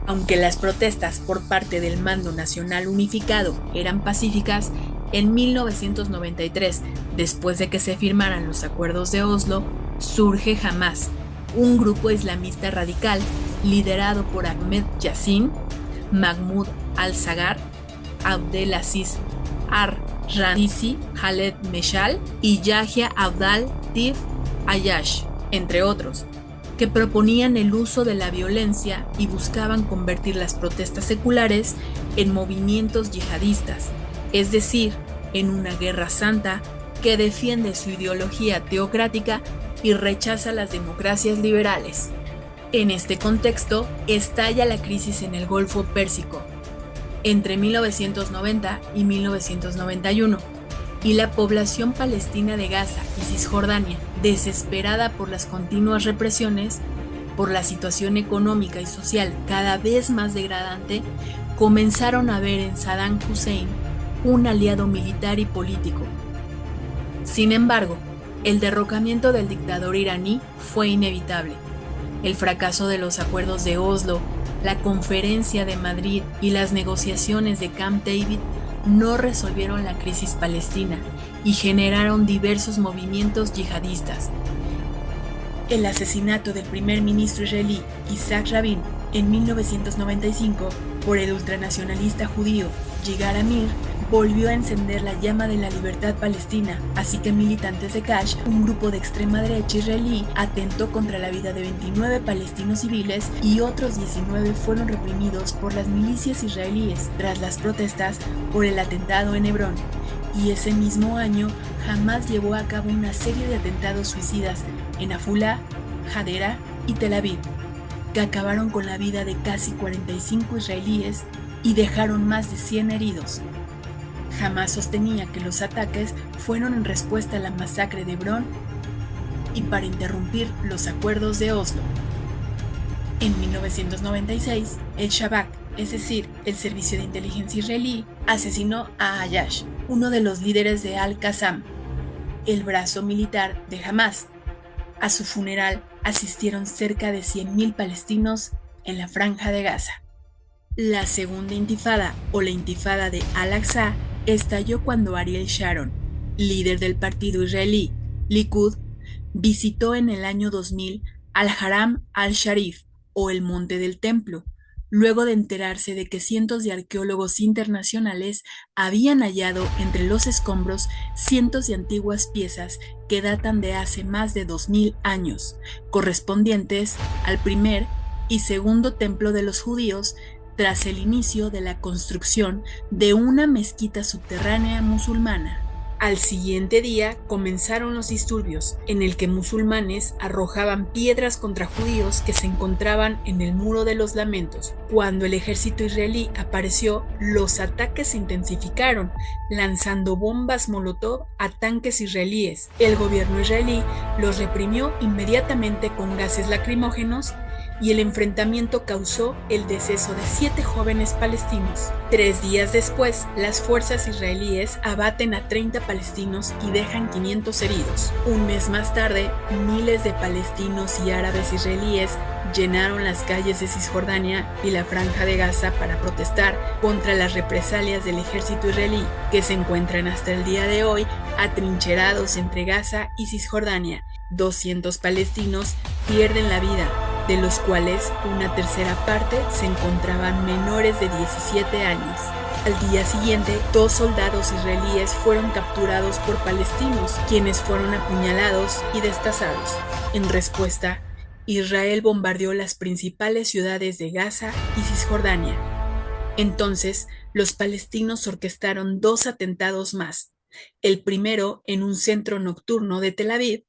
Aunque las protestas por parte del Mando Nacional Unificado eran pacíficas, en 1993, después de que se firmaran los acuerdos de Oslo, surge Hamas, un grupo islamista radical liderado por Ahmed Yassin, Mahmoud al-Sagar, Abdelaziz ar-Rantisi, Khaled Meshal y Yahya Abdal-Tif Ayyash, entre otros, que proponían el uso de la violencia y buscaban convertir las protestas seculares en movimientos yihadistas, es decir, en una guerra santa que defiende su ideología teocrática y rechaza las democracias liberales. En este contexto, estalla la crisis en el Golfo Pérsico, entre 1990 y 1991, y la población palestina de Gaza y Cisjordania, desesperada por las continuas represiones, por la situación económica y social cada vez más degradante, comenzaron a ver en Saddam Hussein un aliado militar y político. Sin embargo, el derrocamiento del dictador iraní fue inevitable. El fracaso de los acuerdos de Oslo, la Conferencia de Madrid y las negociaciones de Camp David no resolvieron la crisis palestina y generaron diversos movimientos yihadistas. El asesinato del primer ministro israelí Isaac Rabin en 1995 por el ultranacionalista judío Yigal Amir volvió a encender la llama de la libertad palestina, así que militantes de Kash, un grupo de extrema derecha israelí, atentó contra la vida de 29 palestinos civiles y otros 19 fueron reprimidos por las milicias israelíes tras las protestas por el atentado en Hebrón. Y ese mismo año, Hamas llevó a cabo una serie de atentados suicidas en Afula, Hadera y Tel Aviv. que acabaron con la vida de casi 45 israelíes y dejaron más de 100 heridos. Hamás sostenía que los ataques fueron en respuesta a la masacre de Hebrón y para interrumpir los acuerdos de Oslo. En 1996, el Shabak, es decir, el servicio de inteligencia israelí, asesinó a Ayash, uno de los líderes de Al-Qassam, el brazo militar de Hamás. A su funeral asistieron cerca de 100.000 palestinos en la Franja de Gaza. La segunda intifada, o la intifada de Al-Aqsa, estalló cuando Ariel Sharon, líder del partido israelí Likud, visitó en el año 2000 al-Haram al-Sharif, o el Monte del Templo, luego de enterarse de que cientos de arqueólogos internacionales habían hallado entre los escombros cientos de antiguas piezas que datan de hace más de 2000 años, correspondientes al primer y segundo templo de los judíos tras el inicio de la construcción de una mezquita subterránea musulmana. Al siguiente día comenzaron los disturbios, en el que musulmanes arrojaban piedras contra judíos que se encontraban en el Muro de los Lamentos. Cuando el ejército israelí apareció, los ataques se intensificaron, lanzando bombas molotov a tanques israelíes. El gobierno israelí los reprimió inmediatamente con gases lacrimógenos y el enfrentamiento causó el deceso de 7 jóvenes palestinos. 3 días después, las fuerzas israelíes abaten a 30 palestinos y dejan 500 heridos. Un mes más tarde, miles de palestinos y árabes israelíes llenaron las calles de Cisjordania y la Franja de Gaza para protestar contra las represalias del ejército israelí, que se encuentran hasta el día de hoy atrincherados entre Gaza y Cisjordania. 200 palestinos pierden la vida, de los cuales una tercera parte se encontraban menores de 17 años. Al día siguiente, 2 soldados israelíes fueron capturados por palestinos, quienes fueron apuñalados y destazados. En respuesta, Israel bombardeó las principales ciudades de Gaza y Cisjordania. Entonces, los palestinos orquestaron 2 atentados más, el primero en un centro nocturno de Tel Aviv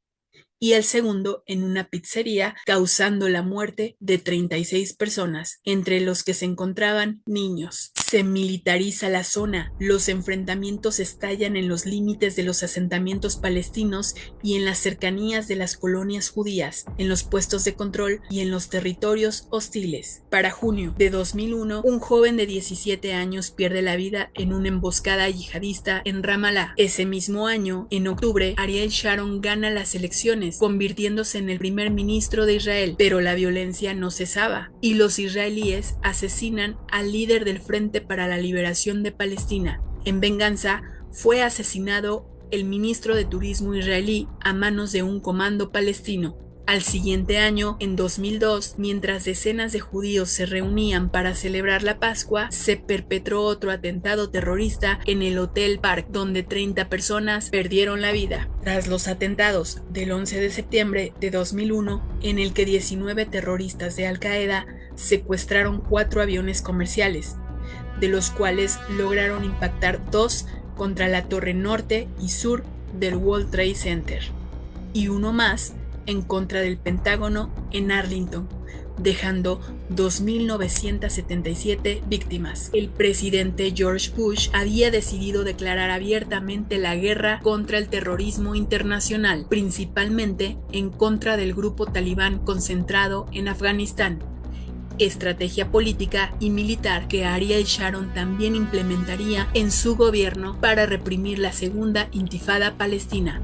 y el segundo en una pizzería, causando la muerte de 36 personas, entre los que se encontraban niños. Se militariza la zona, los enfrentamientos estallan en los límites de los asentamientos palestinos y en las cercanías de las colonias judías, en los puestos de control y en los territorios hostiles. Para junio de 2001, un joven de 17 años pierde la vida en una emboscada yihadista en Ramallah. Ese mismo año, en octubre, Ariel Sharon gana las elecciones, convirtiéndose en el primer ministro de Israel, pero la violencia no cesaba y los israelíes asesinan al líder del Frente para la Liberación de Palestina. En venganza, fue asesinado el ministro de Turismo israelí a manos de un comando palestino. Al siguiente año, en 2002, mientras decenas de judíos se reunían para celebrar la Pascua, se perpetró otro atentado terrorista en el Hotel Park, donde 30 personas perdieron la vida. Tras los atentados del 11 de septiembre de 2001, en el que 19 terroristas de Al-Qaeda secuestraron 4 aviones comerciales, de los cuales lograron impactar 2 contra la torre norte y sur del World Trade Center, y uno más en contra del Pentágono en Arlington, dejando 2.977 víctimas. El presidente George Bush había decidido declarar abiertamente la guerra contra el terrorismo internacional, principalmente en contra del grupo talibán concentrado en Afganistán, estrategia política y militar que Ariel Sharon también implementaría en su gobierno para reprimir la segunda intifada palestina,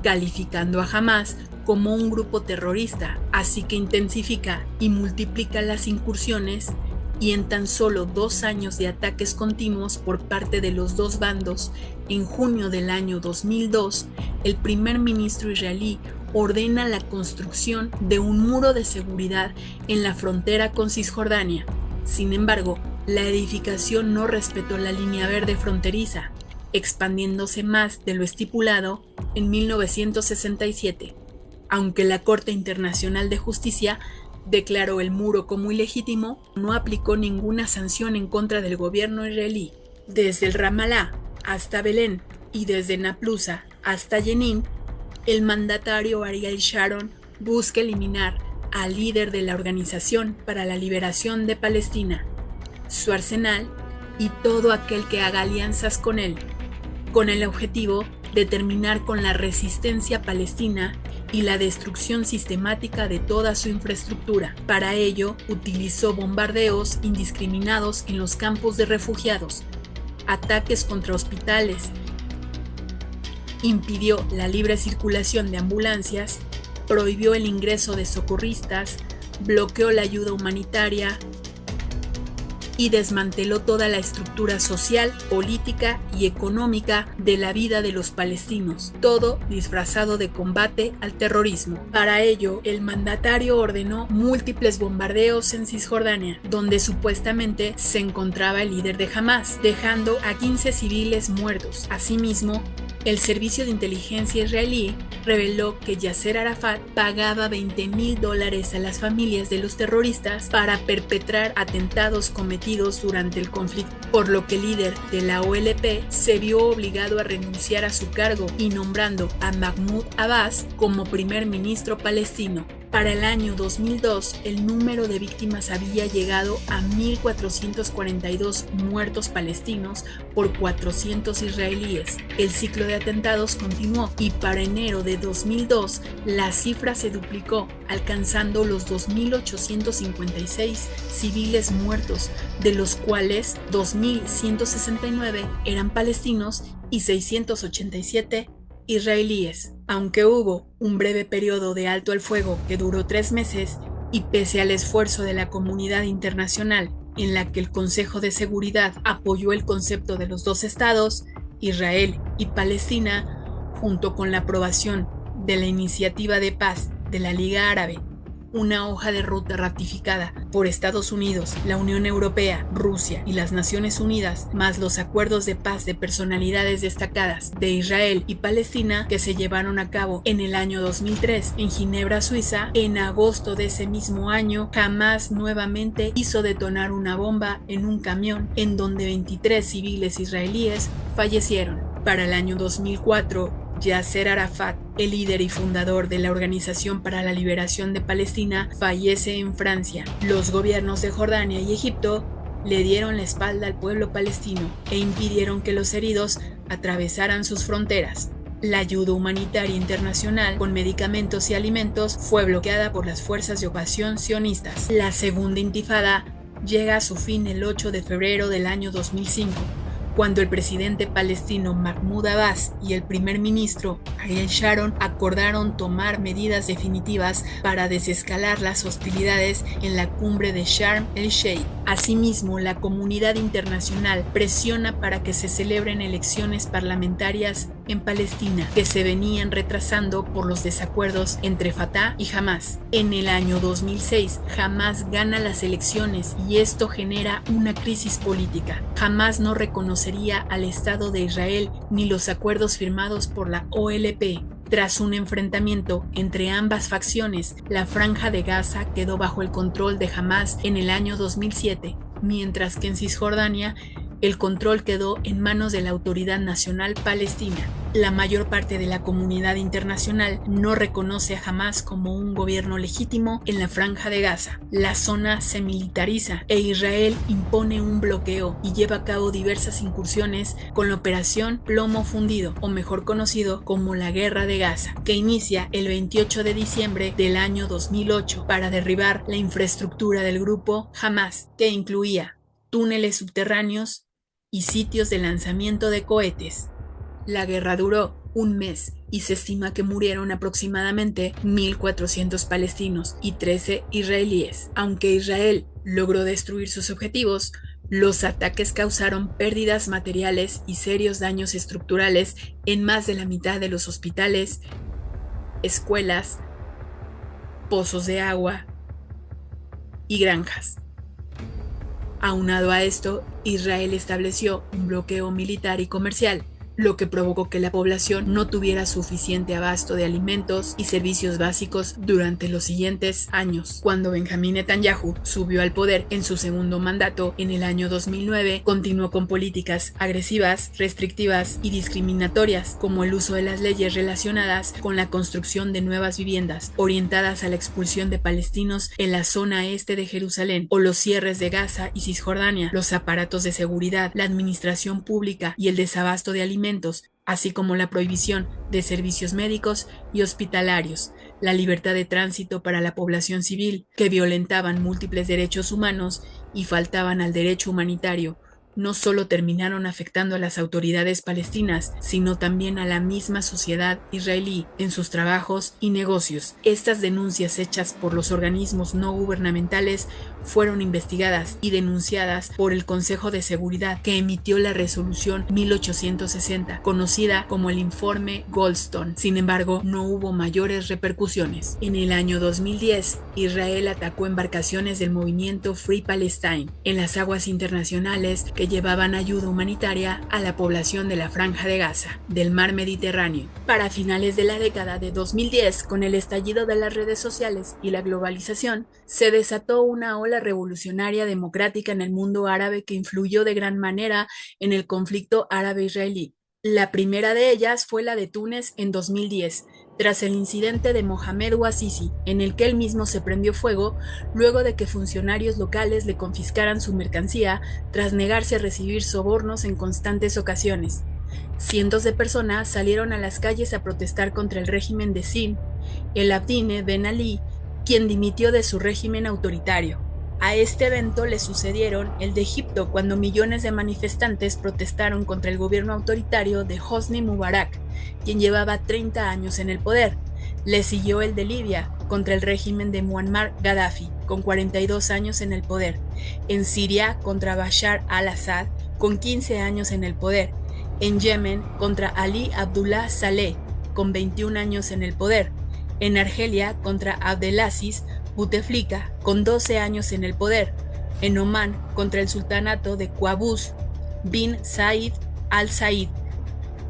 calificando a Hamás como un grupo terrorista, así que intensifica y multiplica las incursiones y en tan solo 2 años de ataques continuos por parte de los 2 bandos, en junio del año 2002, el primer ministro israelí ordena la construcción de un muro de seguridad en la frontera con Cisjordania. Sin embargo, la edificación no respetó la línea verde fronteriza, expandiéndose más de lo estipulado en 1967. Aunque la Corte Internacional de Justicia declaró el muro como ilegítimo, no aplicó ninguna sanción en contra del gobierno israelí. Desde el Ramallah hasta Belén y desde Naplusa hasta Jenin, el mandatario Ariel Sharon busca eliminar al líder de la Organización para la Liberación de Palestina, su arsenal y todo aquel que haga alianzas con él, con el objetivo de terminar con la resistencia palestina y la destrucción sistemática de toda su infraestructura. Para ello, utilizó bombardeos indiscriminados en los campos de refugiados, ataques contra hospitales, impidió la libre circulación de ambulancias, prohibió el ingreso de socorristas, bloqueó la ayuda humanitaria y desmanteló toda la estructura social, política y económica de la vida de los palestinos, todo disfrazado de combate al terrorismo. Para ello, el mandatario ordenó múltiples bombardeos en Cisjordania, donde supuestamente se encontraba el líder de Hamás, dejando a 15 civiles muertos. Asimismo, el servicio de inteligencia israelí reveló que Yasser Arafat pagaba $20,000 a las familias de los terroristas para perpetrar atentados cometidos durante el conflicto, por lo que el líder de la OLP se vio obligado a renunciar a su cargo y nombrando a Mahmoud Abbas como primer ministro palestino. Para el año 2002, el número de víctimas había llegado a 1.442 muertos palestinos por 400 israelíes. El ciclo de atentados continuó y para enero de 2002 la cifra se duplicó, alcanzando los 2.856 civiles muertos, de los cuales 2.169 eran palestinos y 687 israelíes. Aunque hubo un breve periodo de alto al fuego que duró 3 meses y pese al esfuerzo de la comunidad internacional en la que el Consejo de Seguridad apoyó el concepto de los dos estados, Israel y Palestina, junto con la aprobación de la iniciativa de paz de la Liga Árabe, una hoja de ruta ratificada por Estados Unidos, la Unión Europea, Rusia y las Naciones Unidas, más los acuerdos de paz de personalidades destacadas de Israel y Palestina que se llevaron a cabo en el año 2003 en Ginebra, Suiza. En agosto de ese mismo año, Hamás nuevamente hizo detonar una bomba en un camión en donde 23 civiles israelíes fallecieron. Para el año 2004, Yasser Arafat, el líder y fundador de la Organización para la Liberación de Palestina, fallece en Francia. Los gobiernos de Jordania y Egipto le dieron la espalda al pueblo palestino e impidieron que los heridos atravesaran sus fronteras. La ayuda humanitaria internacional con medicamentos y alimentos fue bloqueada por las fuerzas de ocupación sionistas. La segunda intifada llega a su fin el 8 de febrero del año 2005. Cuando el presidente palestino Mahmoud Abbas y el primer ministro Ariel Sharon acordaron tomar medidas definitivas para desescalar las hostilidades en la cumbre de Sharm el-Sheikh. Asimismo, la comunidad internacional presiona para que se celebren elecciones parlamentarias en Palestina, que se venían retrasando por los desacuerdos entre Fatah y Hamás. En el año 2006, Hamás gana las elecciones y esto genera una crisis política. Hamás no reconocería al Estado de Israel ni los acuerdos firmados por la OLP. Tras un enfrentamiento entre ambas facciones, la Franja de Gaza quedó bajo el control de Hamás en el año 2007, mientras que en Cisjordania el control quedó en manos de la Autoridad Nacional Palestina. La mayor parte de la comunidad internacional no reconoce a Hamás como un gobierno legítimo en la Franja de Gaza. La zona se militariza e Israel impone un bloqueo y lleva a cabo diversas incursiones con la Operación Plomo Fundido, o mejor conocido como la Guerra de Gaza, que inicia el 28 de diciembre del año 2008 para derribar la infraestructura del grupo Hamás, que incluía túneles subterráneos y sitios de lanzamiento de cohetes. La guerra duró un mes y se estima que murieron aproximadamente 1.400 palestinos y 13 israelíes. Aunque Israel logró destruir sus objetivos, los ataques causaron pérdidas materiales y serios daños estructurales en más de la mitad de los hospitales, escuelas, pozos de agua y granjas. Aunado a esto, Israel estableció un bloqueo militar y comercial lo que provocó que la población no tuviera suficiente abasto de alimentos y servicios básicos durante los siguientes años. Cuando Benjamín Netanyahu subió al poder en su segundo mandato en el año 2009, continuó con políticas agresivas, restrictivas y discriminatorias, como el uso de las leyes relacionadas con la construcción de nuevas viviendas, orientadas a la expulsión de palestinos en la zona este de Jerusalén, o los cierres de Gaza y Cisjordania, los aparatos de seguridad, la administración pública y el desabasto de alimentos, así como la prohibición de servicios médicos y hospitalarios, la libertad de tránsito para la población civil, que violentaban múltiples derechos humanos y faltaban al derecho humanitario, no solo terminaron afectando a las autoridades palestinas, sino también a la misma sociedad israelí en sus trabajos y negocios. Estas denuncias hechas por los organismos no gubernamentales fueron investigadas y denunciadas por el Consejo de Seguridad, que emitió la resolución 1860, conocida como el Informe Goldstone. Sin embargo, no hubo mayores repercusiones. En el año 2010, Israel atacó embarcaciones del movimiento Free Palestine en las aguas internacionales que llevaban ayuda humanitaria a la población de la Franja de Gaza, del mar Mediterráneo. Para finales de la década de 2010, con el estallido de las redes sociales y la globalización, se desató una ola revolucionaria democrática en el mundo árabe que influyó de gran manera en el conflicto árabe-israelí. La primera de ellas fue la de Túnez en 2010, tras el incidente de Mohamed Bouazizi, en el que él mismo se prendió fuego luego de que funcionarios locales le confiscaran su mercancía tras negarse a recibir sobornos en constantes ocasiones. Cientos de personas salieron a las calles a protestar contra el régimen de Zine el Abdine Ben Ali, quien dimitió de su régimen autoritario. A este evento le sucedieron el de Egipto, cuando millones de manifestantes protestaron contra el gobierno autoritario de Hosni Mubarak, quien llevaba 30 años en el poder. Le siguió el de Libia, contra el régimen de Muammar Gaddafi, con 42 años en el poder. En Siria, contra Bashar al-Assad, con 15 años en el poder. En Yemen, contra Ali Abdullah Saleh, con 21 años en el poder. En Argelia, contra Abdelaziz Bouteflika, con 12 años en el poder. En Omán, contra el sultanato de Qaboos bin Said al-Said.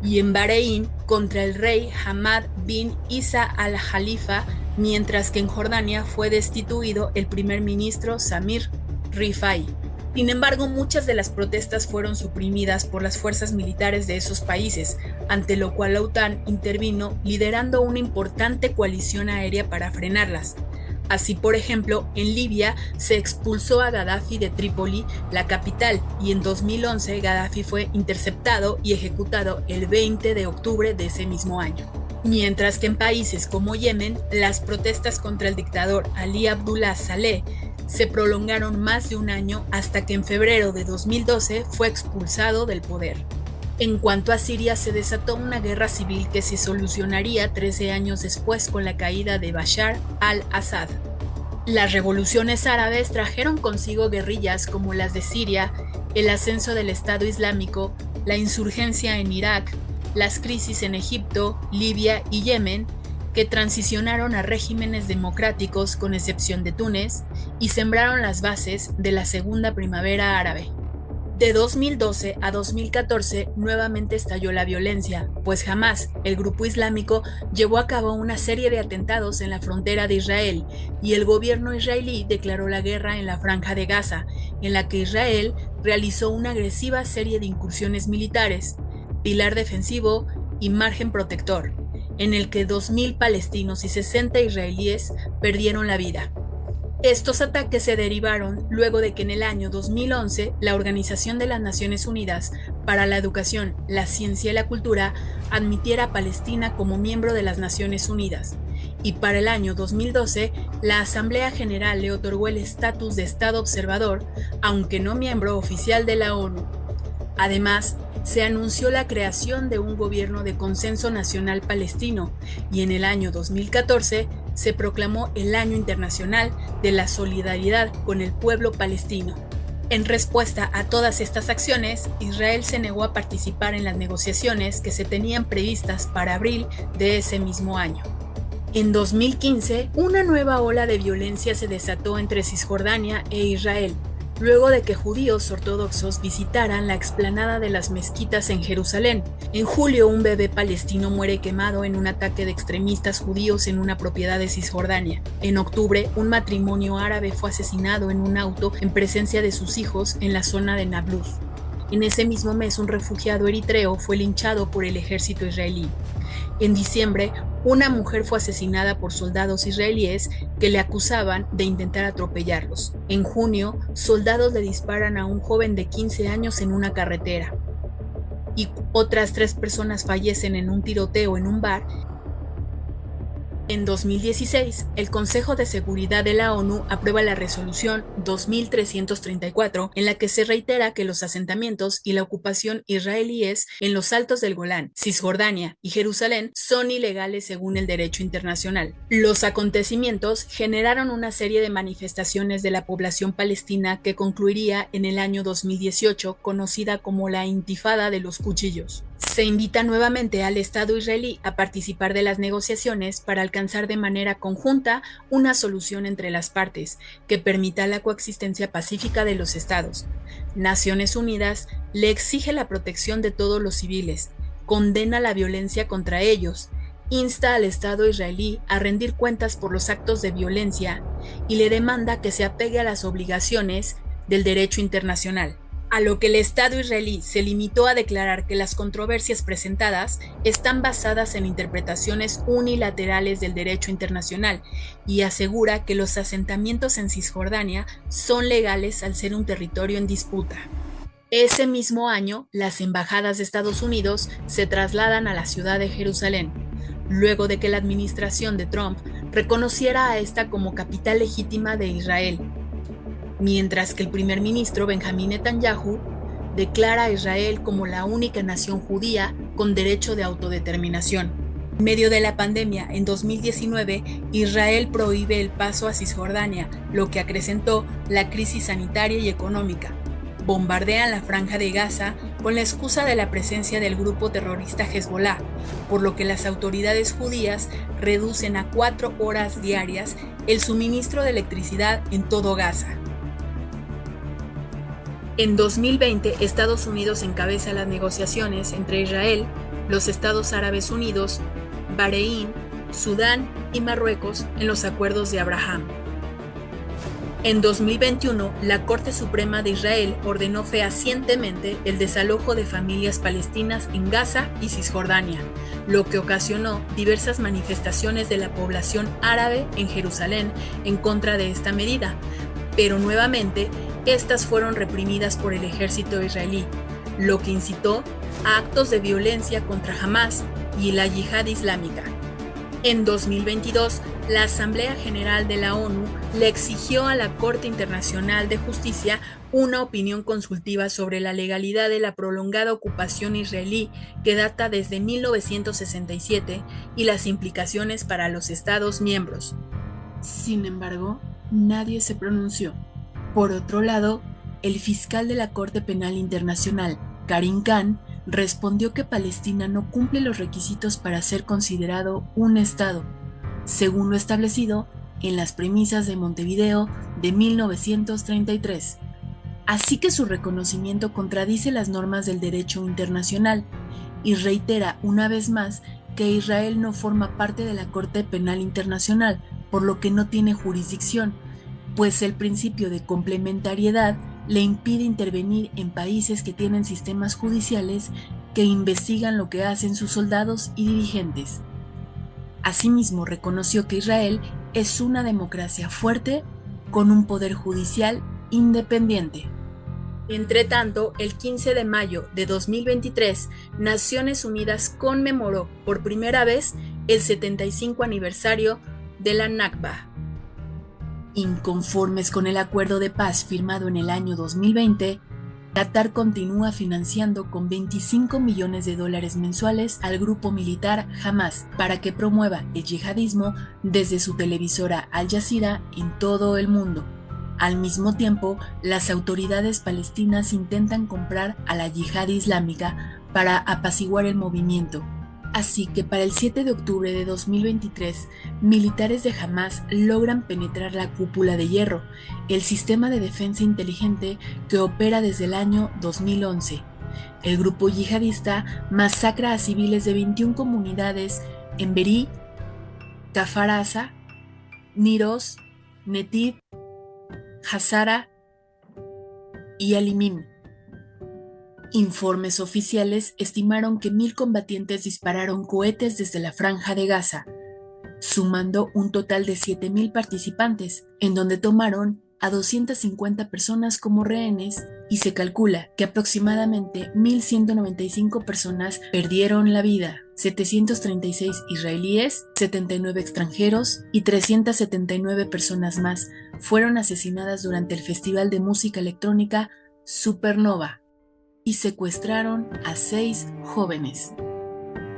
Y en Bahrein, contra el rey Hamad bin Isa al-Jalifa, mientras que en Jordania fue destituido el primer ministro Samir Rifai. Sin embargo, muchas de las protestas fueron suprimidas por las fuerzas militares de esos países, ante lo cual la OTAN intervino liderando una importante coalición aérea para frenarlas. Así, por ejemplo, en Libia se expulsó a Gaddafi de Trípoli, la capital, y en 2011 Gaddafi fue interceptado y ejecutado el 20 de octubre de ese mismo año. Mientras que en países como Yemen, las protestas contra el dictador Ali Abdullah Saleh se prolongaron más de un año, hasta que en febrero de 2012 fue expulsado del poder. En cuanto a Siria, se desató una guerra civil que se solucionaría 13 años después con la caída de Bashar al-Assad. Las revoluciones árabes trajeron consigo guerrillas como las de Siria, el ascenso del Estado Islámico, la insurgencia en Irak, las crisis en Egipto, Libia y Yemen, que transicionaron a regímenes democráticos con excepción de Túnez y sembraron las bases de la segunda primavera árabe. De 2012 a 2014 nuevamente estalló la violencia, pues Hamás, el grupo islámico, llevó a cabo una serie de atentados en la frontera de Israel, y el gobierno israelí declaró la guerra en la Franja de Gaza, en la que Israel realizó una agresiva serie de incursiones militares, pilar defensivo y margen protector, en el que 2.000 palestinos y 60 israelíes perdieron la vida. Estos ataques se derivaron luego de que en el año 2011 la Organización de las Naciones Unidas para la Educación, la Ciencia y la Cultura admitiera a Palestina como miembro de las Naciones Unidas, y para el año 2012 la Asamblea General le otorgó el estatus de Estado observador, aunque no miembro oficial de la ONU. Además, se anunció la creación de un gobierno de consenso nacional palestino, y en el año 2014 se proclamó el Año Internacional de la Solidaridad con el Pueblo Palestino. En respuesta a todas estas acciones, Israel se negó a participar en las negociaciones que se tenían previstas para abril de ese mismo año. En 2015, una nueva ola de violencia se desató entre Cisjordania e Israel, luego de que judíos ortodoxos visitaran la explanada de las mezquitas en Jerusalén. En julio, un bebé palestino muere quemado en un ataque de extremistas judíos en una propiedad de Cisjordania. En octubre, un matrimonio árabe fue asesinado en un auto en presencia de sus hijos en la zona de Nablus. En ese mismo mes, un refugiado eritreo fue linchado por el ejército israelí. En diciembre, una mujer fue asesinada por soldados israelíes que le acusaban de intentar atropellarlos. En junio, soldados le disparan a un joven de 15 años en una carretera. Y otras 3 personas fallecen en un tiroteo en un bar. En 2016, el Consejo de Seguridad de la ONU aprueba la resolución 2334, en la que se reitera que los asentamientos y la ocupación israelíes en los altos del Golán, Cisjordania y Jerusalén son ilegales según el derecho internacional. Los acontecimientos generaron una serie de manifestaciones de la población palestina que concluiría en el año 2018, conocida como la Intifada de los Cuchillos. Se invita nuevamente al Estado israelí a participar de las negociaciones para alcanzar de manera conjunta una solución entre las partes que permita la coexistencia pacífica de los estados. Naciones Unidas le exige la protección de todos los civiles, condena la violencia contra ellos, insta al Estado israelí a rendir cuentas por los actos de violencia y le demanda que se apegue a las obligaciones del derecho internacional. A lo que el Estado israelí se limitó a declarar que las controversias presentadas están basadas en interpretaciones unilaterales del derecho internacional y asegura que los asentamientos en Cisjordania son legales al ser un territorio en disputa. Ese mismo año, las embajadas de Estados Unidos se trasladan a la ciudad de Jerusalén, luego de que la administración de Trump reconociera a esta como capital legítima de Israel, mientras que el primer ministro Benjamín Netanyahu declara a Israel como la única nación judía con derecho de autodeterminación. En medio de la pandemia, en 2019, Israel prohíbe el paso a Cisjordania, lo que acrecentó la crisis sanitaria y económica. Bombardean la franja de Gaza con la excusa de la presencia del grupo terrorista Hezbollah, por lo que las autoridades judías reducen a 4 horas diarias el suministro de electricidad en todo Gaza. En 2020, Estados Unidos encabeza las negociaciones entre Israel, los Estados Árabes Unidos, Bahrein, Sudán y Marruecos en los acuerdos de Abraham. En 2021, la Corte Suprema de Israel ordenó fehacientemente el desalojo de familias palestinas en Gaza y Cisjordania, lo que ocasionó diversas manifestaciones de la población árabe en Jerusalén en contra de esta medida, pero nuevamente estas fueron reprimidas por el ejército israelí, lo que incitó a actos de violencia contra Hamás y la Yihad Islámica. En 2022, la Asamblea General de la ONU le exigió a la Corte Internacional de Justicia una opinión consultiva sobre la legalidad de la prolongada ocupación israelí que data desde 1967 y las implicaciones para los Estados miembros. Sin embargo, nadie se pronunció. Por otro lado, el fiscal de la Corte Penal Internacional, Karim Khan, respondió que Palestina no cumple los requisitos para ser considerado un Estado, según lo establecido en las premisas de Montevideo de 1933. Así que su reconocimiento contradice las normas del derecho internacional y reitera una vez más que Israel no forma parte de la Corte Penal Internacional, por lo que no tiene jurisdicción, pues el principio de complementariedad le impide intervenir en países que tienen sistemas judiciales que investigan lo que hacen sus soldados y dirigentes. Asimismo, reconoció que Israel es una democracia fuerte con un poder judicial independiente. Entretanto, el 15 de mayo de 2023, Naciones Unidas conmemoró por primera vez el 75 aniversario de la Nakba. Inconformes con el acuerdo de paz firmado en el año 2020, Qatar continúa financiando con $25 millones mensuales al grupo militar Hamás para que promueva el yihadismo desde su televisora Al Jazeera en todo el mundo. Al mismo tiempo, las autoridades palestinas intentan comprar a la Yihad Islámica para apaciguar el movimiento. Así que para el 7 de octubre de 2023, militares de Hamás logran penetrar la cúpula de hierro, el sistema de defensa inteligente que opera desde el año 2011. El grupo yihadista masacra a civiles de 21 comunidades en Berí, Kfar Aza, Niroz, Netiv, Hazara y Alimim. Informes oficiales estimaron que 1,000 combatientes dispararon cohetes desde la Franja de Gaza, sumando un total de 7,000 participantes, en donde tomaron a 250 personas como rehenes y se calcula que aproximadamente 1,195 personas perdieron la vida, 736 israelíes, 79 extranjeros y 379 personas más fueron asesinadas durante el festival de música electrónica Supernova y secuestraron a 6 jóvenes.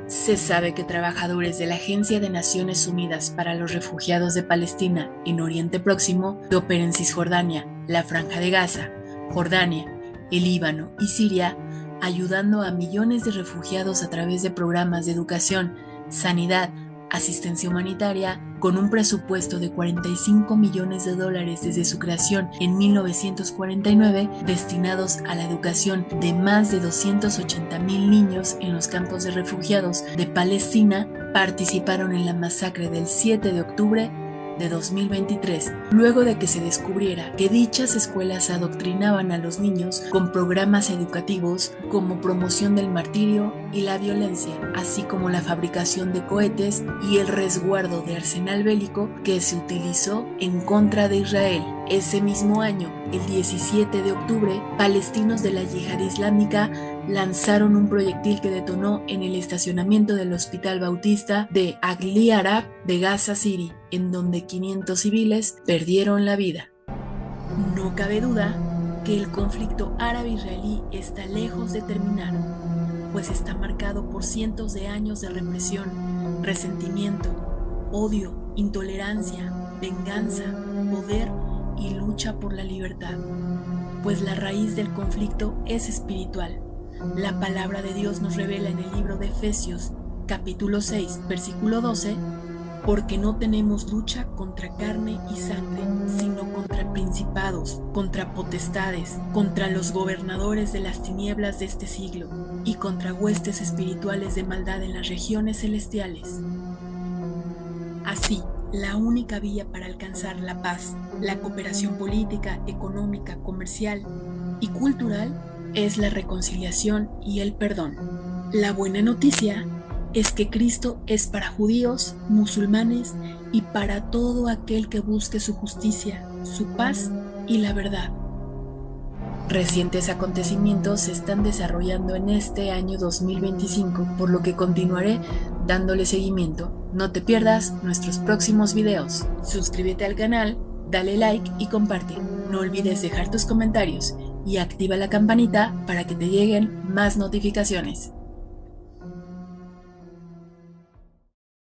Se sabe que trabajadores de la Agencia de Naciones Unidas para los Refugiados de Palestina en Oriente Próximo, que opera en Cisjordania, la Franja de Gaza, Jordania, el Líbano y Siria, ayudando a millones de refugiados a través de programas de educación, sanidad, asistencia humanitaria, con un presupuesto de $45 millones desde su creación en 1949, destinados a la educación de más de 280,000 niños en los campos de refugiados de Palestina, participaron en la masacre del 7 de octubre de 2023, luego de que se descubriera que dichas escuelas adoctrinaban a los niños con programas educativos como promoción del martirio y la violencia, así como la fabricación de cohetes y el resguardo de arsenal bélico que se utilizó en contra de Israel. Ese mismo año, el 17 de octubre, palestinos de la Yihad Islámica lanzaron un proyectil que detonó en el estacionamiento del Hospital Bautista de Agli Arab de Gaza City, en donde 500 civiles perdieron la vida. No cabe duda que el conflicto árabe-israelí está lejos de terminar, pues está marcado por cientos de años de represión, resentimiento, odio, intolerancia, venganza, poder y lucha por la libertad, pues la raíz del conflicto es espiritual. La palabra de Dios nos revela en el libro de Efesios, capítulo 6, versículo 12, porque no tenemos lucha contra carne y sangre, sino contra principados, contra potestades, contra los gobernadores de las tinieblas de este siglo y contra huestes espirituales de maldad en las regiones celestiales. Así, la única vía para alcanzar la paz, la cooperación política, económica, comercial y cultural es la reconciliación y el perdón. La buena noticia es que Cristo es para judíos, musulmanes y para todo aquel que busque su justicia, su paz y la verdad. Recientes acontecimientos se están desarrollando en este año 2025, por lo que continuaré dándole seguimiento. No te pierdas nuestros próximos videos. Suscríbete al canal, dale like y comparte. No olvides dejar tus comentarios y activa la campanita para que te lleguen más notificaciones.